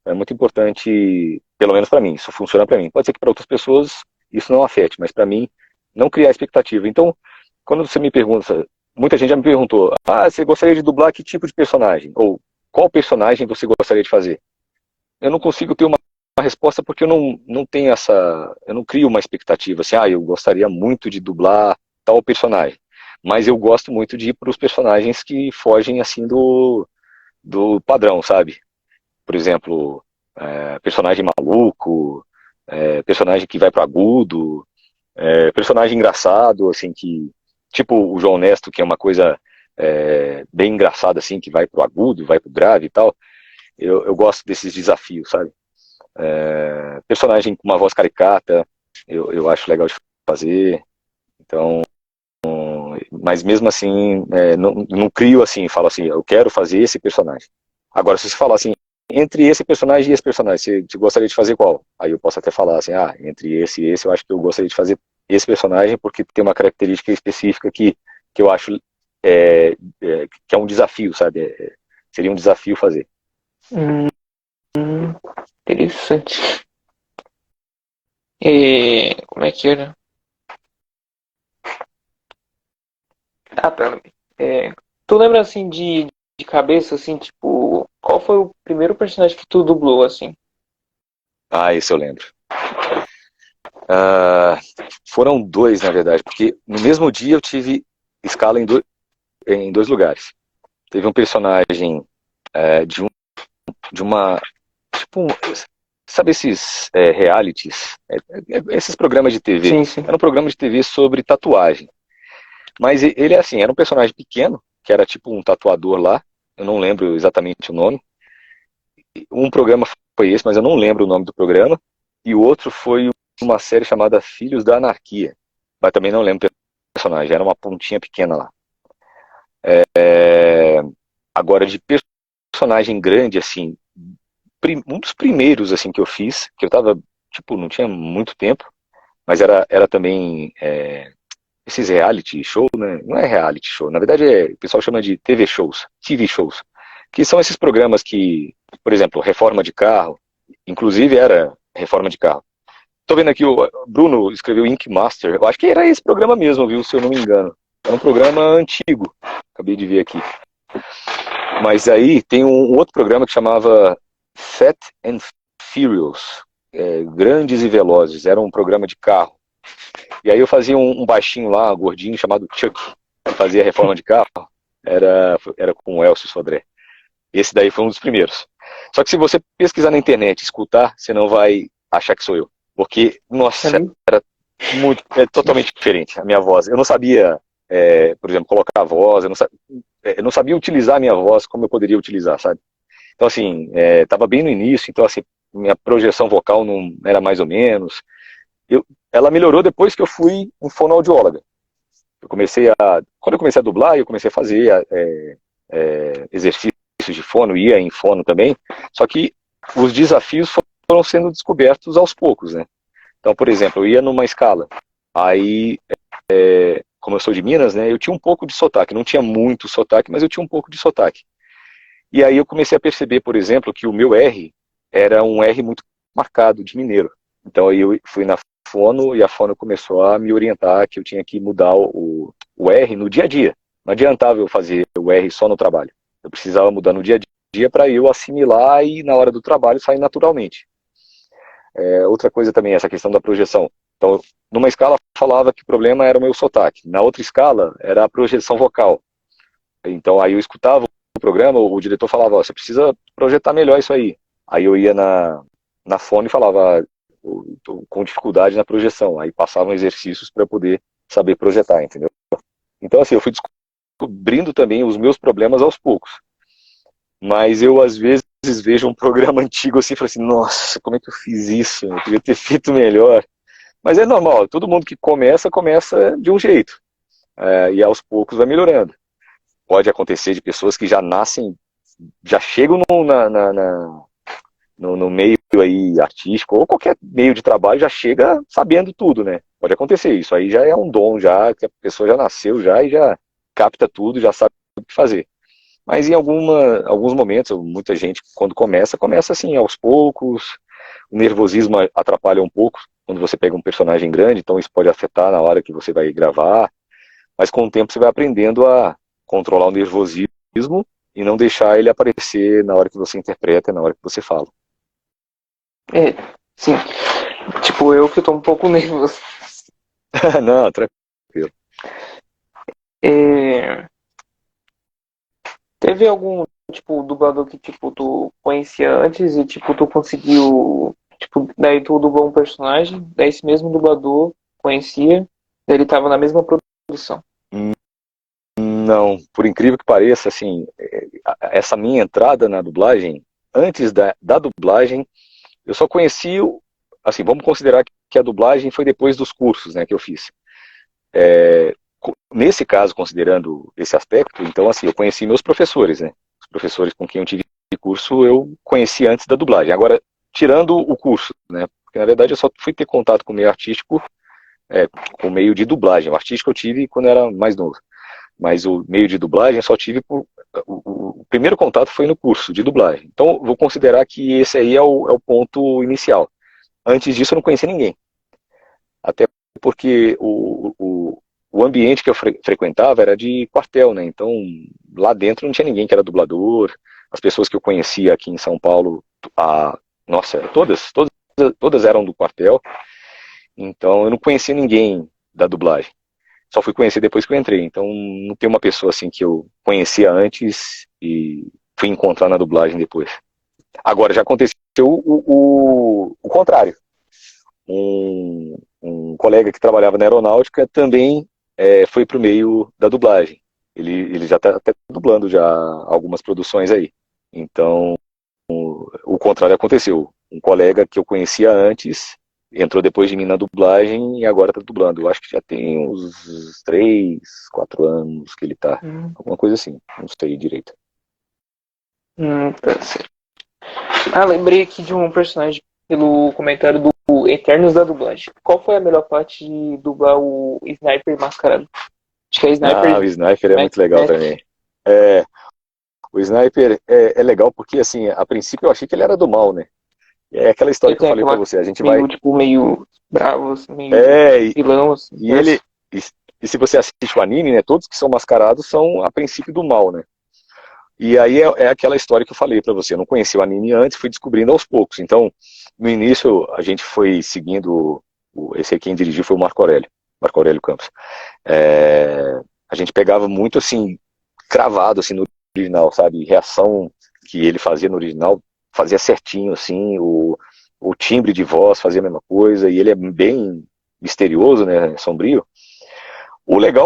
É muito importante, pelo menos para mim, isso funciona para mim. Pode ser que para outras pessoas isso não afete, mas para mim, não criar expectativa. Então, quando você me pergunta, muita gente já me perguntou, você gostaria de dublar que tipo de personagem? Ou qual personagem você gostaria de fazer? Eu não consigo ter uma resposta porque eu não tenho eu não crio uma expectativa, assim, eu gostaria muito de dublar tal personagem. Mas eu gosto muito de ir para os personagens que fogem, assim, do padrão, sabe? Por exemplo, personagem maluco, personagem que vai pro agudo, personagem engraçado, assim, tipo o João Honesto, que é uma coisa bem engraçada, assim, que vai pro agudo, vai pro grave e tal. Eu gosto desses desafios, sabe? Personagem com uma voz caricata, eu acho legal de fazer. Então, mas mesmo assim, não crio assim, falo assim, eu quero fazer esse personagem. Agora, se você falar assim, entre esse personagem e esse personagem, você gostaria de fazer qual? Aí eu posso até falar assim, entre esse e esse, eu acho que eu gostaria de fazer esse personagem porque tem uma característica específica que eu acho que é um desafio, sabe? Seria um desafio fazer. Hum, interessante. Como é que era? Tá. Tu lembra assim de cabeça, assim, tipo, qual foi o primeiro personagem que tu dublou, assim? Esse eu lembro. Foram dois, na verdade, porque no mesmo dia eu tive escala em dois lugares. Teve um personagem de uma. Tipo, sabe esses realities? Esses programas de TV. Sim, sim. Era um programa de TV sobre tatuagem. Mas ele é assim, era um personagem pequeno, que era tipo um tatuador lá. Eu não lembro exatamente o nome. Um programa foi esse, mas eu não lembro o nome do programa. E o outro foi uma série chamada Filhos da Anarquia. Mas também não lembro o personagem, era uma pontinha pequena lá. Agora, de personagem grande, assim, um dos primeiros assim que eu fiz, que eu tava, tipo, não tinha muito tempo, mas era também esses reality show, né? Não é reality show, na verdade o pessoal chama de TV shows, que são esses programas que, por exemplo, reforma de carro, inclusive era reforma de carro. Tô vendo aqui, o Bruno escreveu Ink Master, eu acho que era esse programa mesmo, viu, se eu não me engano. Era um programa antigo, acabei de ver aqui. Mas aí tem um outro programa que chamava Fat and Furious, Grandes e Velozes, era um programa de carro. E aí eu fazia um baixinho lá, gordinho, chamado Chuck, que fazia reforma de carro, era com o Elcio Sodré. Esse daí foi um dos primeiros. Só que se você pesquisar na internet, escutar, você não vai achar que sou eu. Porque, nossa, era totalmente diferente a minha voz. Eu não sabia, por exemplo, colocar a voz, eu não sabia utilizar a minha voz como eu poderia utilizar, sabe? Então, assim, tava bem no início, então, assim, minha projeção vocal não era mais ou menos. Ela melhorou depois que eu fui um fonoaudióloga. Quando eu comecei a dublar, eu comecei a fazer exercícios de fono, ia em fono também, só que os desafios foram sendo descobertos aos poucos, né? Então, por exemplo, eu ia numa escala, aí, como eu sou de Minas, né, eu tinha um pouco de sotaque, não tinha muito sotaque, mas eu tinha um pouco de sotaque. E aí eu comecei a perceber, por exemplo, que o meu R era um R muito marcado de mineiro. Então aí eu fui na fono e a fono começou a me orientar que eu tinha que mudar o R no dia a dia. Não adiantava eu fazer o R só no trabalho. Eu precisava mudar no dia a dia para eu assimilar e na hora do trabalho sair naturalmente. Outra coisa também, essa questão da projeção. Então, numa escala falava que o problema era o meu sotaque. Na outra escala era a projeção vocal. Então aí eu escutava o programa, o diretor falava, ó, você precisa projetar melhor isso aí. Aí eu ia na fone e falava, tô com dificuldade na projeção. Aí passavam exercícios para poder saber projetar, entendeu? Então, assim, eu fui descobrindo também os meus problemas aos poucos. Mas eu, às vezes, vejo um programa antigo assim e falo assim, nossa, como é que eu fiz isso? Eu devia ter feito melhor. Mas é normal, todo mundo que começa de um jeito. E aos poucos vai melhorando. Pode acontecer de pessoas que já nascem, já chegam no meio aí artístico, ou qualquer meio de trabalho, já chega sabendo tudo, né? Pode acontecer isso. Aí já é um dom, já, que a pessoa já nasceu já e já capta tudo, já sabe o que fazer. Mas em alguns momentos, muita gente, quando começa assim, aos poucos. O nervosismo atrapalha um pouco quando você pega um personagem grande, então isso pode afetar na hora que você vai gravar. Mas com o tempo você vai aprendendo a controlar o nervosismo e não deixar ele aparecer na hora que você interpreta, na hora que você fala. É, sim. Tipo, eu que tô um pouco nervoso. Não, tranquilo. Teve algum, tipo, dublador que, tipo, tu conhecia antes e, tipo, tu conseguiu, tipo, daí tu dublou um personagem, daí esse mesmo dublador conhecia, daí ele tava na mesma produção. Não, por incrível que pareça, assim, essa minha entrada na dublagem, antes da dublagem, eu só conheci, assim, vamos considerar que a dublagem foi depois dos cursos, né, que eu fiz. Nesse caso, considerando esse aspecto, então, assim, eu conheci meus professores, né, os professores com quem eu tive curso, eu conheci antes da dublagem. Agora, tirando o curso, né, porque na verdade eu só fui ter contato com o meio artístico, com o meio de dublagem. O artístico eu tive quando eu era mais novo. Mas o meio de dublagem eu só tive o primeiro contato foi no curso de dublagem. Então vou considerar que esse aí é o ponto inicial. Antes disso eu não conhecia ninguém. Até porque o ambiente que eu frequentava era de quartel, né? Então lá dentro não tinha ninguém que era dublador. As pessoas que eu conhecia aqui em São Paulo, nossa, todas eram do quartel. Então eu não conhecia ninguém da dublagem. Só fui conhecer depois que eu entrei. Então não tem uma pessoa assim que eu conhecia antes e fui encontrar na dublagem depois. Agora já aconteceu o contrário. Um colega que trabalhava na aeronáutica também foi pro meio da dublagem. Ele já está até dublando já algumas produções aí. Então o contrário aconteceu. Um colega que eu conhecia antes entrou depois de mim na dublagem e agora tá dublando. Eu acho que já tem uns 3, 4 anos que ele tá. Alguma coisa assim, não sei direito. Tá certo. Lembrei aqui de um personagem pelo comentário do Eternos da Dublagem. Qual foi a melhor parte de dublar o Sniper mascarado? Acho que é Sniper. O Sniper é muito legal também. O Sniper é legal porque, assim, a princípio eu achei que ele era do mal, né? É aquela história que eu falei pra você. A gente meio, tipo, meio bravo, assim, meio vilão. Assim, e se você assiste o anime, né? Todos que são mascarados são a princípio do mal, né? E aí é aquela história que eu falei pra você. Eu não conhecia o anime antes, fui descobrindo aos poucos. Então, no início, a gente foi seguindo. Esse aí quem dirigiu foi o Marco Aurélio Campos. A gente pegava muito, assim, cravado, assim, no original, sabe? Reação que ele fazia no original, fazia certinho, assim, o timbre de voz fazia a mesma coisa, e ele é bem misterioso, né, sombrio.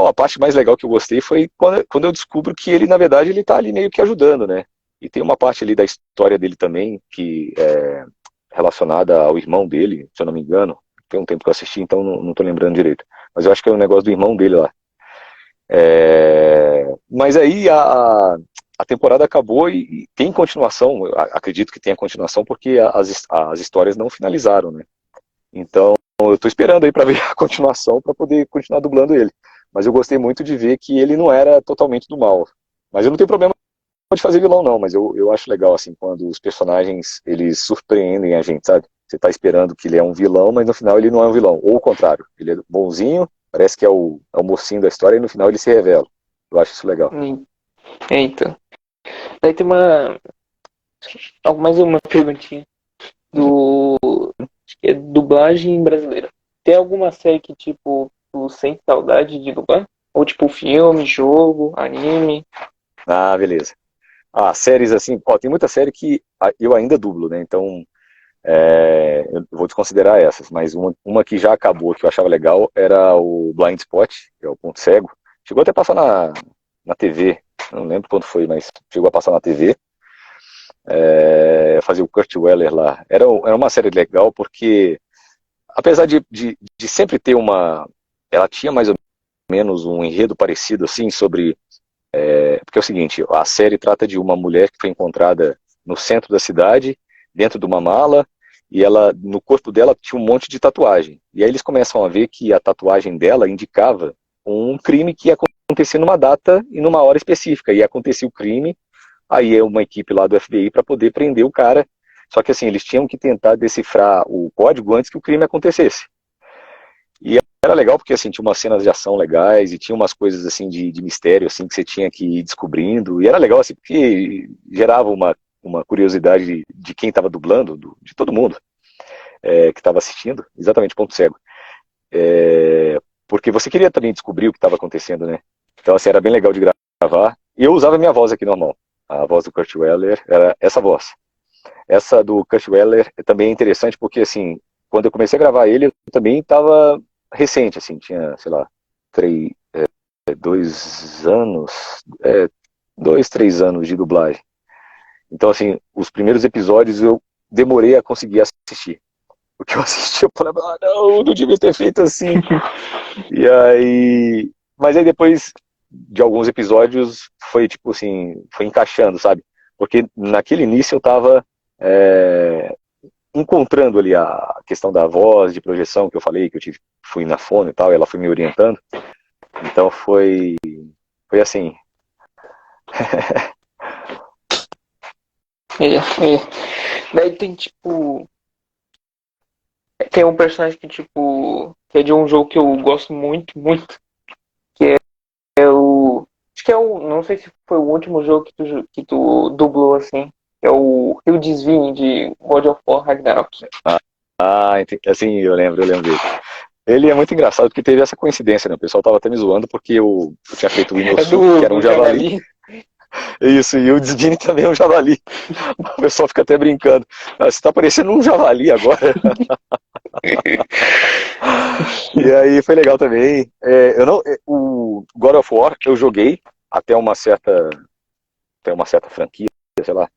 A parte mais legal que eu gostei foi quando eu descubro que ele, na verdade, ele tá ali meio que ajudando, né, e tem uma parte ali da história dele também, que é relacionada ao irmão dele, se eu não me engano, tem um tempo que eu assisti, então não tô lembrando direito, mas eu acho que é um negócio do irmão dele lá. Mas aí a temporada acabou e tem continuação, eu acredito que tenha continuação porque as histórias não finalizaram, né? Então eu tô esperando aí para ver a continuação para poder continuar dublando ele. Mas eu gostei muito de ver que ele não era totalmente do mal. Mas eu não tenho problema de fazer vilão não, mas eu acho legal assim quando os personagens eles surpreendem a gente, sabe? Você tá esperando que ele é um vilão, mas no final ele não é um vilão. Ou o contrário, ele é bonzinho, parece que é o mocinho da história e no final ele se revela. Eu acho isso legal. Então. Daí tem mais uma perguntinha acho que é dublagem brasileira. Tem alguma série que, tipo, tu sente saudade de dublar? Ou, tipo, filme, jogo, anime? Beleza. Séries assim, tem muita série que eu ainda dublo, né? Então, eu vou desconsiderar essas, mas uma que já acabou, que eu achava legal, era o Blind Spot, que é o Ponto Cego. Chegou até a passar na TV, não lembro quando foi, mas chegou a passar na TV. Fazia o Kurt Weller lá. Era uma série legal porque, apesar de sempre ter ela tinha mais ou menos um enredo parecido, assim, sobre... porque é o seguinte, a série trata de uma mulher que foi encontrada no centro da cidade, dentro de uma mala, e no corpo dela tinha um monte de tatuagem. E aí eles começam a ver que a tatuagem dela indicava um crime que ia acontecer numa data e numa hora específica. E acontecia o crime, aí é uma equipe lá do FBI para poder prender o cara. Só que assim, eles tinham que tentar decifrar o código antes que o crime acontecesse. E era legal porque assim, tinha umas cenas de ação legais e tinha umas coisas assim de mistério assim que você tinha que ir descobrindo. E era legal assim porque gerava uma curiosidade de quem estava dublando, de todo mundo que estava assistindo, exatamente Ponto Cego. Porque você queria também descobrir o que estava acontecendo, né? Então assim, era bem legal de gravar. E eu usava minha voz aqui normal. A voz do Kurt Weller era essa voz. Essa do Kurt Weller também é interessante porque assim, quando eu comecei a gravar ele, eu também estava recente, assim, tinha, sei lá, 2 anos, 2, 3 anos de dublagem. Então, assim, os primeiros episódios eu demorei a conseguir assistir. Porque eu assisti, eu falei, não devia ter feito assim. E aí... Mas aí depois de alguns episódios foi, tipo assim, foi encaixando, sabe? Porque naquele início eu tava encontrando ali a questão da voz, de projeção que eu falei, que eu fui na fono e tal, e ela foi me orientando. Então foi assim. Daí tem, tipo... Tem um personagem que, tipo... Que é de um jogo que eu gosto muito, muito. Que é o... Acho que é o... Não sei se foi o último jogo que tu dublou, assim. É o Rio Desvine, de God of War Ragnarok. Assim, eu lembro dele. Ele é muito engraçado porque teve essa coincidência, né? O pessoal tava até me zoando porque eu tinha feito o Inosuke, que era um javali. Isso, e o Desvine também é um javali. O pessoal fica até brincando. Você tá parecendo um javali agora. E aí foi legal também. O God of War eu joguei até uma certa franquia, sei lá.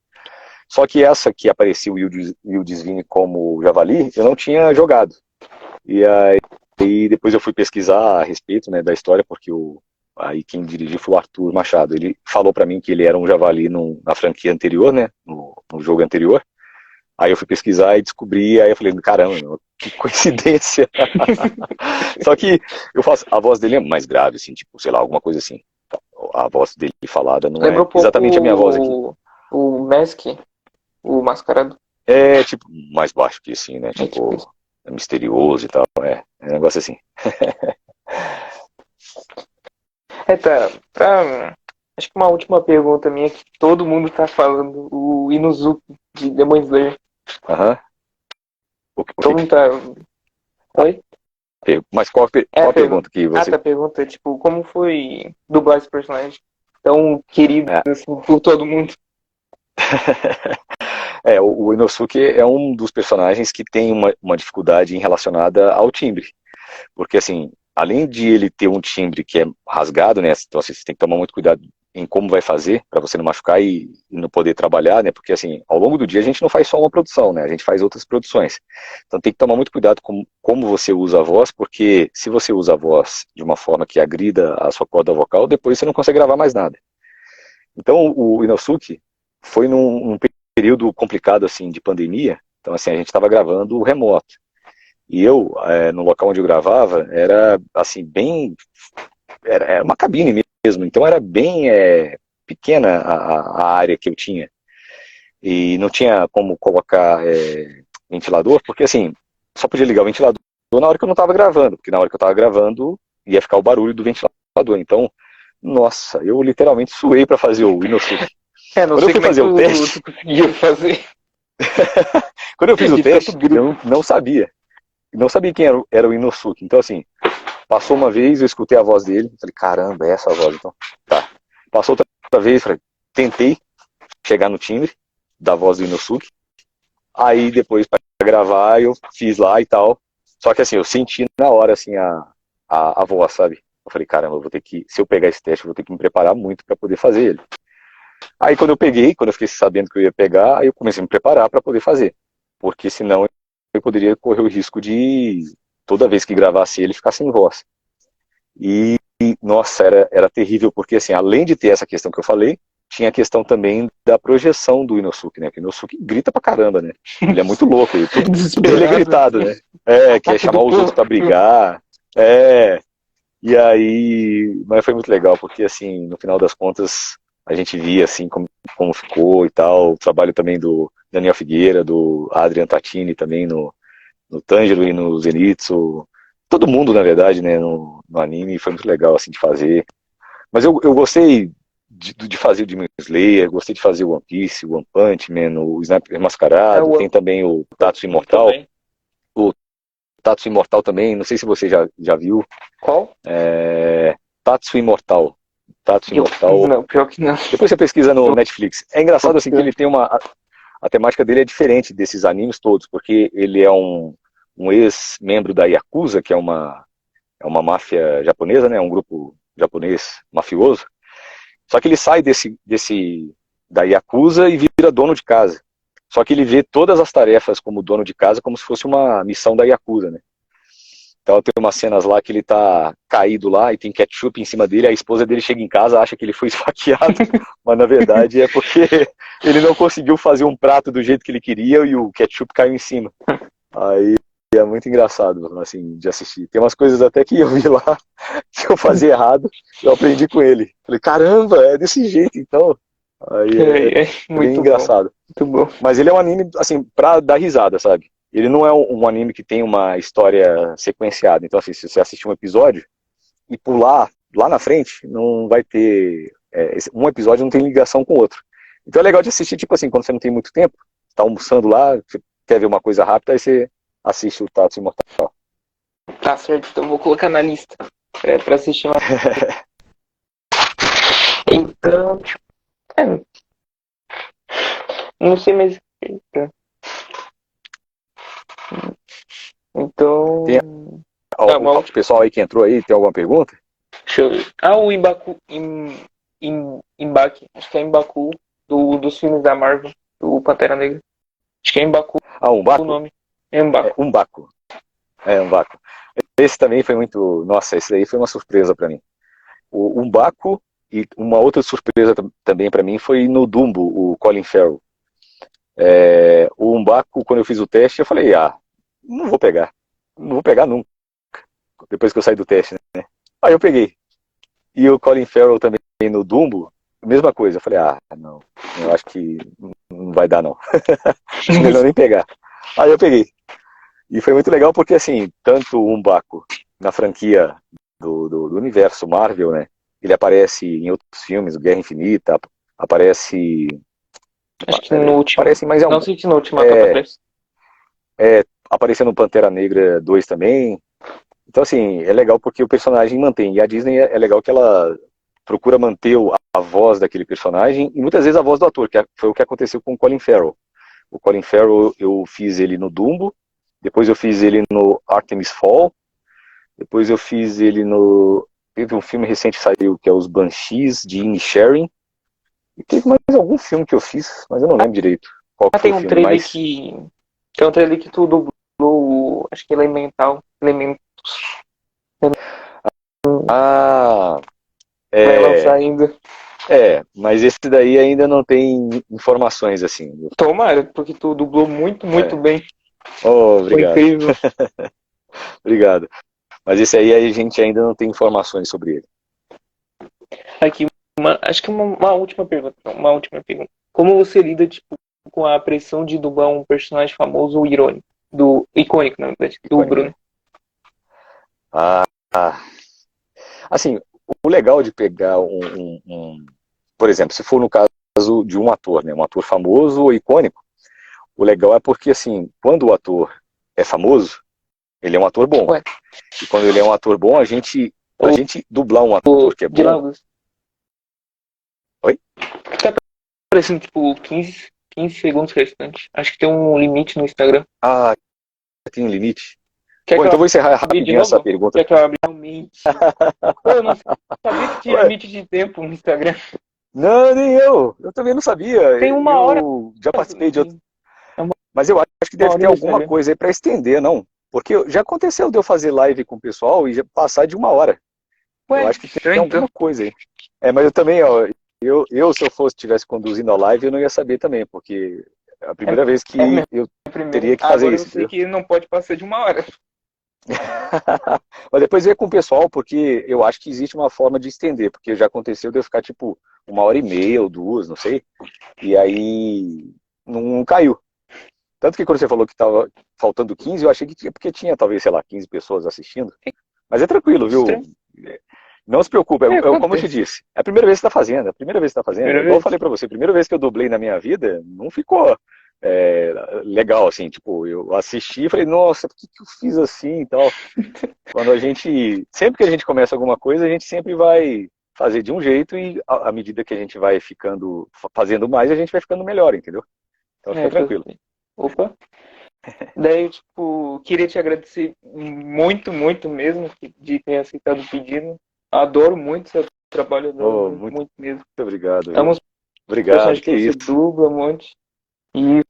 Só que essa que apareceu o Will Desvine como javali, eu não tinha jogado. E aí depois eu fui pesquisar a respeito, né, da história, porque aí quem dirigiu foi o Arthur Machado. Ele falou pra mim que ele era um javali na franquia anterior, né, no jogo anterior. Aí eu fui pesquisar e descobri, aí eu falei, caramba, que coincidência. Só que a voz dele é mais grave, assim, tipo, sei lá, alguma coisa assim. A voz dele falada não Lembra é exatamente a minha voz aqui. O Mask, o Mascarado. É, tipo, mais baixo que assim, né, tipo, é misterioso e tal, um negócio assim. Acho que uma última pergunta minha que todo mundo tá falando, o Inuzuki de Demon Slayer. Aham. Todo mundo tá... Oi? Mas qual a pergunta que você... A pergunta é, tipo, como foi dublar esse personagem tão querido assim, por todo mundo? O Inosuke é um dos personagens que tem uma dificuldade relacionada ao timbre. Porque, assim, além de ele ter um timbre que é rasgado, né? Então, assim, você tem que tomar muito cuidado em como vai fazer, para você não machucar e não poder trabalhar, né? Porque, assim, ao longo do dia a gente não faz só uma produção, né? A gente faz outras produções. Então tem que tomar muito cuidado com como você usa a voz, porque se você usa a voz de uma forma que agrida a sua corda vocal, depois você não consegue gravar mais nada. Então o Inosuke foi num período complicado, assim, de pandemia. Então, assim, a gente estava gravando remoto. E eu, no local onde eu gravava, era, assim, era uma cabine mesmo. Então era bem pequena a área que eu tinha. E não tinha como colocar ventilador, porque, assim, só podia ligar o ventilador na hora que eu não estava gravando, porque na hora que eu estava gravando ia ficar o barulho do ventilador. Então, nossa, eu literalmente suei para fazer o Inosuke. Não Quando eu fui fazer o teste... Tu conseguiu fazer. Quando eu fiz o teste, eu não sabia. Não sabia quem era o Inosuke. Então, assim, passou uma vez, eu escutei a voz dele, falei, caramba, é essa a voz, então. Tá. Passou outra vez, falei, tentei, chegar no timbre da voz do Inosuke. Aí depois para gravar eu fiz lá e tal. Só que assim, eu senti na hora assim a voz, sabe? Eu falei, caramba, eu vou ter que, se eu pegar esse teste, eu vou ter que me preparar muito para poder fazer ele. Aí quando eu fiquei sabendo que eu ia pegar, aí eu comecei a me preparar para poder fazer. Porque senão eu poderia correr o risco de toda vez que gravasse ele ficar sem voz. E nossa, era terrível, porque assim, além de ter essa questão que eu falei, tinha a questão também da projeção do Inosuke, né? Que o Inosuke grita pra caramba, né? Ele é muito louco, tudo dele é gritado, né? Quer chamar os outros pra brigar. E aí, mas foi muito legal, porque assim, no final das contas, a gente via assim como ficou e tal, o trabalho também do Daniel Figueira, do Adrian Tatini também no Tanjiro e no Zenitsu, todo mundo na verdade, né, no anime, foi muito legal assim de fazer. Mas eu gostei de fazer o Demon Slayer, gostei de fazer o One Piece, o One Punch Man, o Sniper Mascarado, tem também o Tatsu Imortal. O Tatsu Imortal também, não sei se você já viu. Qual? Tatsu Imortal. Tatsu Imortal. Não, pior que não. Depois você pesquisa no Netflix. É engraçado assim que ele tem a temática dele é diferente desses animes todos, porque ele é um ex-membro da Yakuza, que é uma máfia japonesa, né, um grupo japonês mafioso. Só que ele sai da Yakuza e vira dono de casa. Só que ele vê todas as tarefas como dono de casa como se fosse uma missão da Yakuza, né? Então tem umas cenas lá que ele tá caído lá e tem ketchup em cima dele, a esposa dele chega em casa, acha que ele foi esfaqueado, mas na verdade é porque ele não conseguiu fazer um prato do jeito que ele queria e o ketchup caiu em cima. Aí é muito engraçado, assim, de assistir. Tem umas coisas até que eu vi lá que eu fazia errado, eu aprendi com ele. Falei, caramba, é desse jeito, então. Aí é muito bem engraçado. Muito bom. Mas ele é um anime, assim, pra dar risada, sabe? Ele não é um anime que tem uma história sequenciada. Então, assim, se você assistir um episódio e pular lá na frente, não vai ter... um episódio não tem ligação com o outro. Então é legal de assistir, tipo assim, quando você não tem muito tempo, tá almoçando lá, você quer ver uma coisa rápida, aí você assiste o Tatsu Imortal. Tá certo, então vou colocar na lista pra assistir uma. Então, não sei mais. Então. O pessoal aí que entrou aí, tem alguma pergunta? Deixa eu ver. O Imbaku. Imbaki. Acho que é Imbaku dos filmes da Marvel, do Pantera Negra. Acho que é Imbaku. Umbaku? O nome. É Umbaku. Umbaku. Umbaku. Esse também foi muito... Nossa, esse daí foi uma surpresa pra mim. O Umbaku e uma outra surpresa também pra mim foi no Dumbo, o Colin Farrell. O Umbaku, quando eu fiz o teste, eu falei, não vou pegar. Não vou pegar nunca. Depois que eu saí do teste, né? Aí eu peguei. E o Colin Farrell também no Dumbo, mesma coisa. Eu falei, não. Eu acho que não vai dar, não. Melhor nem pegar. Aí eu peguei. E foi muito legal porque, assim, tanto o Umbaku na franquia do universo Marvel, né? Ele aparece em outros filmes, Guerra Infinita, aparece... Acho que no último. Aparece, mas não sei se no último aparecendo no Pantera Negra 2 também. Então, assim, é legal porque o personagem mantém. E a Disney é legal que ela procura manter a voz daquele personagem e muitas vezes a voz do ator, que foi o que aconteceu com o Colin Farrell. O Colin Farrell, eu fiz ele no Dumbo, depois eu fiz ele no Artemis Fall, depois eu fiz ele no... Teve um filme recente que saiu, que é Os Banshees, de Inisherin. E teve mais algum filme que eu fiz, mas eu não lembro direito qual que foi tem o um filme, trailer mas... Tem um trailer que tu dublou, acho que Elementos. Vai lançar ainda. Mas esse daí ainda não tem informações assim. Tomara, porque tu dublou muito bem. Obrigado. Foi incrível. Obrigado. Mas esse aí a gente ainda não tem informações sobre ele. Aqui, acho que uma última pergunta. Como você lida, tipo, com a pressão de dublar um personagem famoso ou irônico? Icônico, na verdade, do Bruno. Assim, o legal de pegar por exemplo, se for no caso de um ator, né, um ator famoso ou icônico, o legal é porque, assim, quando o ator é famoso, ele é um ator bom. E quando ele é um ator bom, a gente dublar um ator que é bom... Oi? aparecendo, tipo, 15 segundos restantes. Acho que tem um limite no Instagram. Ah, tem um limite. Quer Bom, que então eu eu vou encerrar abra de rapidinho essa novo? pergunta. Quer que eu abra realmente? Pô, eu não sabia que tinha Ué, limite de tempo no Instagram. não, nem eu. Eu também não sabia. Tem uma hora. Eu já participei de outro. É uma Mas eu acho que deve hora ter no alguma Instagram. coisa aí para estender, não? Porque já aconteceu de eu fazer live com o pessoal e já passar de 1 hora. Eu Ué, acho que tem estranho então. alguma coisa aí. Mas eu também, ó, se eu estivesse conduzindo a live, eu não ia saber também, porque é a É, primeira vez é a que minha eu primeira. teria que fazer Agora eu isso, sei entendeu? que não pode passar de 1 hora. Mas depois ver com o pessoal, porque eu acho que existe uma forma de estender, porque já aconteceu de eu ficar tipo 1 hora e meia ou 2, não sei, e aí não caiu. Tanto que quando você falou que estava faltando 15, eu achei que tinha, porque tinha talvez, sei lá, 15 pessoas assistindo. Mas é tranquilo, viu? Estranho. Não se preocupe, como eu te Acontece. disse, é a primeira vez que você está fazendo, é a primeira vez que você está fazendo. Primeira Igual eu vez. falei para você, a primeira vez que eu dublei na minha vida, não ficou legal, assim, tipo, eu assisti e falei, nossa, por que eu fiz assim e tal? Sempre que a gente começa alguma coisa, a gente sempre vai fazer de um jeito e à medida que a gente vai ficando, fazendo mais, a gente vai ficando melhor, entendeu? Então fica tranquilo. Gostei. Opa. Daí, tipo, queria te agradecer muito, muito mesmo de ter aceitado o pedido. Adoro muito seu trabalho, adoro Oh, muito, muito muito mesmo. obrigado, Amo viu? os Obrigado, personagens que que você isso. dubla, um monte. E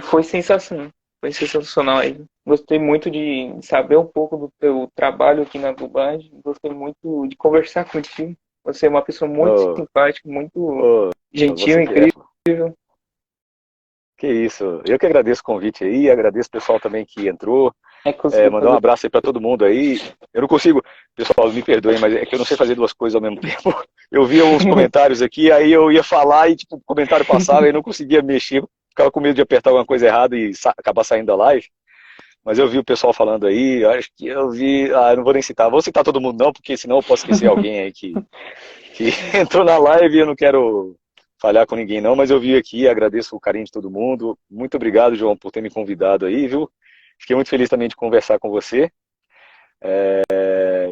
foi sensacional. Foi sensacional aí. Gostei muito de saber um pouco do teu trabalho aqui na dublagem. Gostei muito de conversar contigo. Você é uma pessoa muito Oh, simpática, muito oh, gentil, você que é. incrível. Que isso. Eu que agradeço o convite aí, agradeço o pessoal também que entrou. É que conseguiu Mandar um fazer. abraço aí pra todo mundo aí. Eu não consigo, pessoal, me perdoem, mas é que eu não sei fazer duas coisas ao mesmo tempo. Eu via os comentários aqui, aí eu ia falar e tipo, o comentário passava e eu não conseguia mexer, ficava com medo de apertar alguma coisa errada e acabar saindo da live. Mas eu vi o pessoal falando aí, acho que eu vi, eu não vou nem citar, vou citar todo mundo não, porque senão eu posso esquecer alguém aí que entrou na live e eu não quero falhar com ninguém não, mas eu vi aqui, agradeço o carinho de todo mundo. Muito obrigado, João, por ter me convidado aí, viu? Fiquei muito feliz também de conversar com você.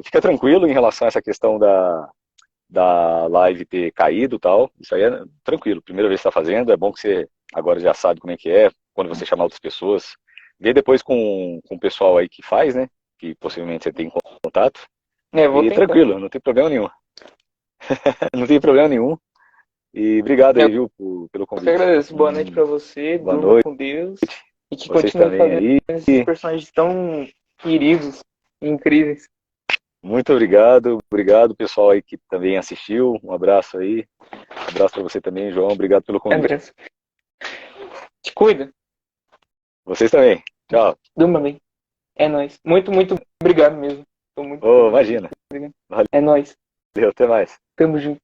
Fica tranquilo em relação a essa questão da live ter caído e tal. Isso aí é tranquilo. Primeira vez que está fazendo, é bom que você agora já sabe como é que é, quando você chamar outras pessoas. Vê depois com o pessoal aí que faz, né? Que possivelmente você tem contato. Vou E tentar. tranquilo, não tem problema nenhum. Não tem problema nenhum. E obrigado aí, Eu viu, pelo que convite. agradeço. Boa noite pra você. Boa Durma noite. com Deus. E que Vocês continue também fazendo aí. esses personagens tão queridos e incríveis. Muito obrigado. Obrigado, pessoal aí que também assistiu. Um abraço aí. Um abraço para você também, João. Obrigado pelo convite. Abraço. Te cuida. Vocês também. Tchau. Durma bem. É nóis. Muito, muito obrigado mesmo. Tô muito Oh, imagina. obrigado. Valeu, É nóis. até mais. Tamo junto.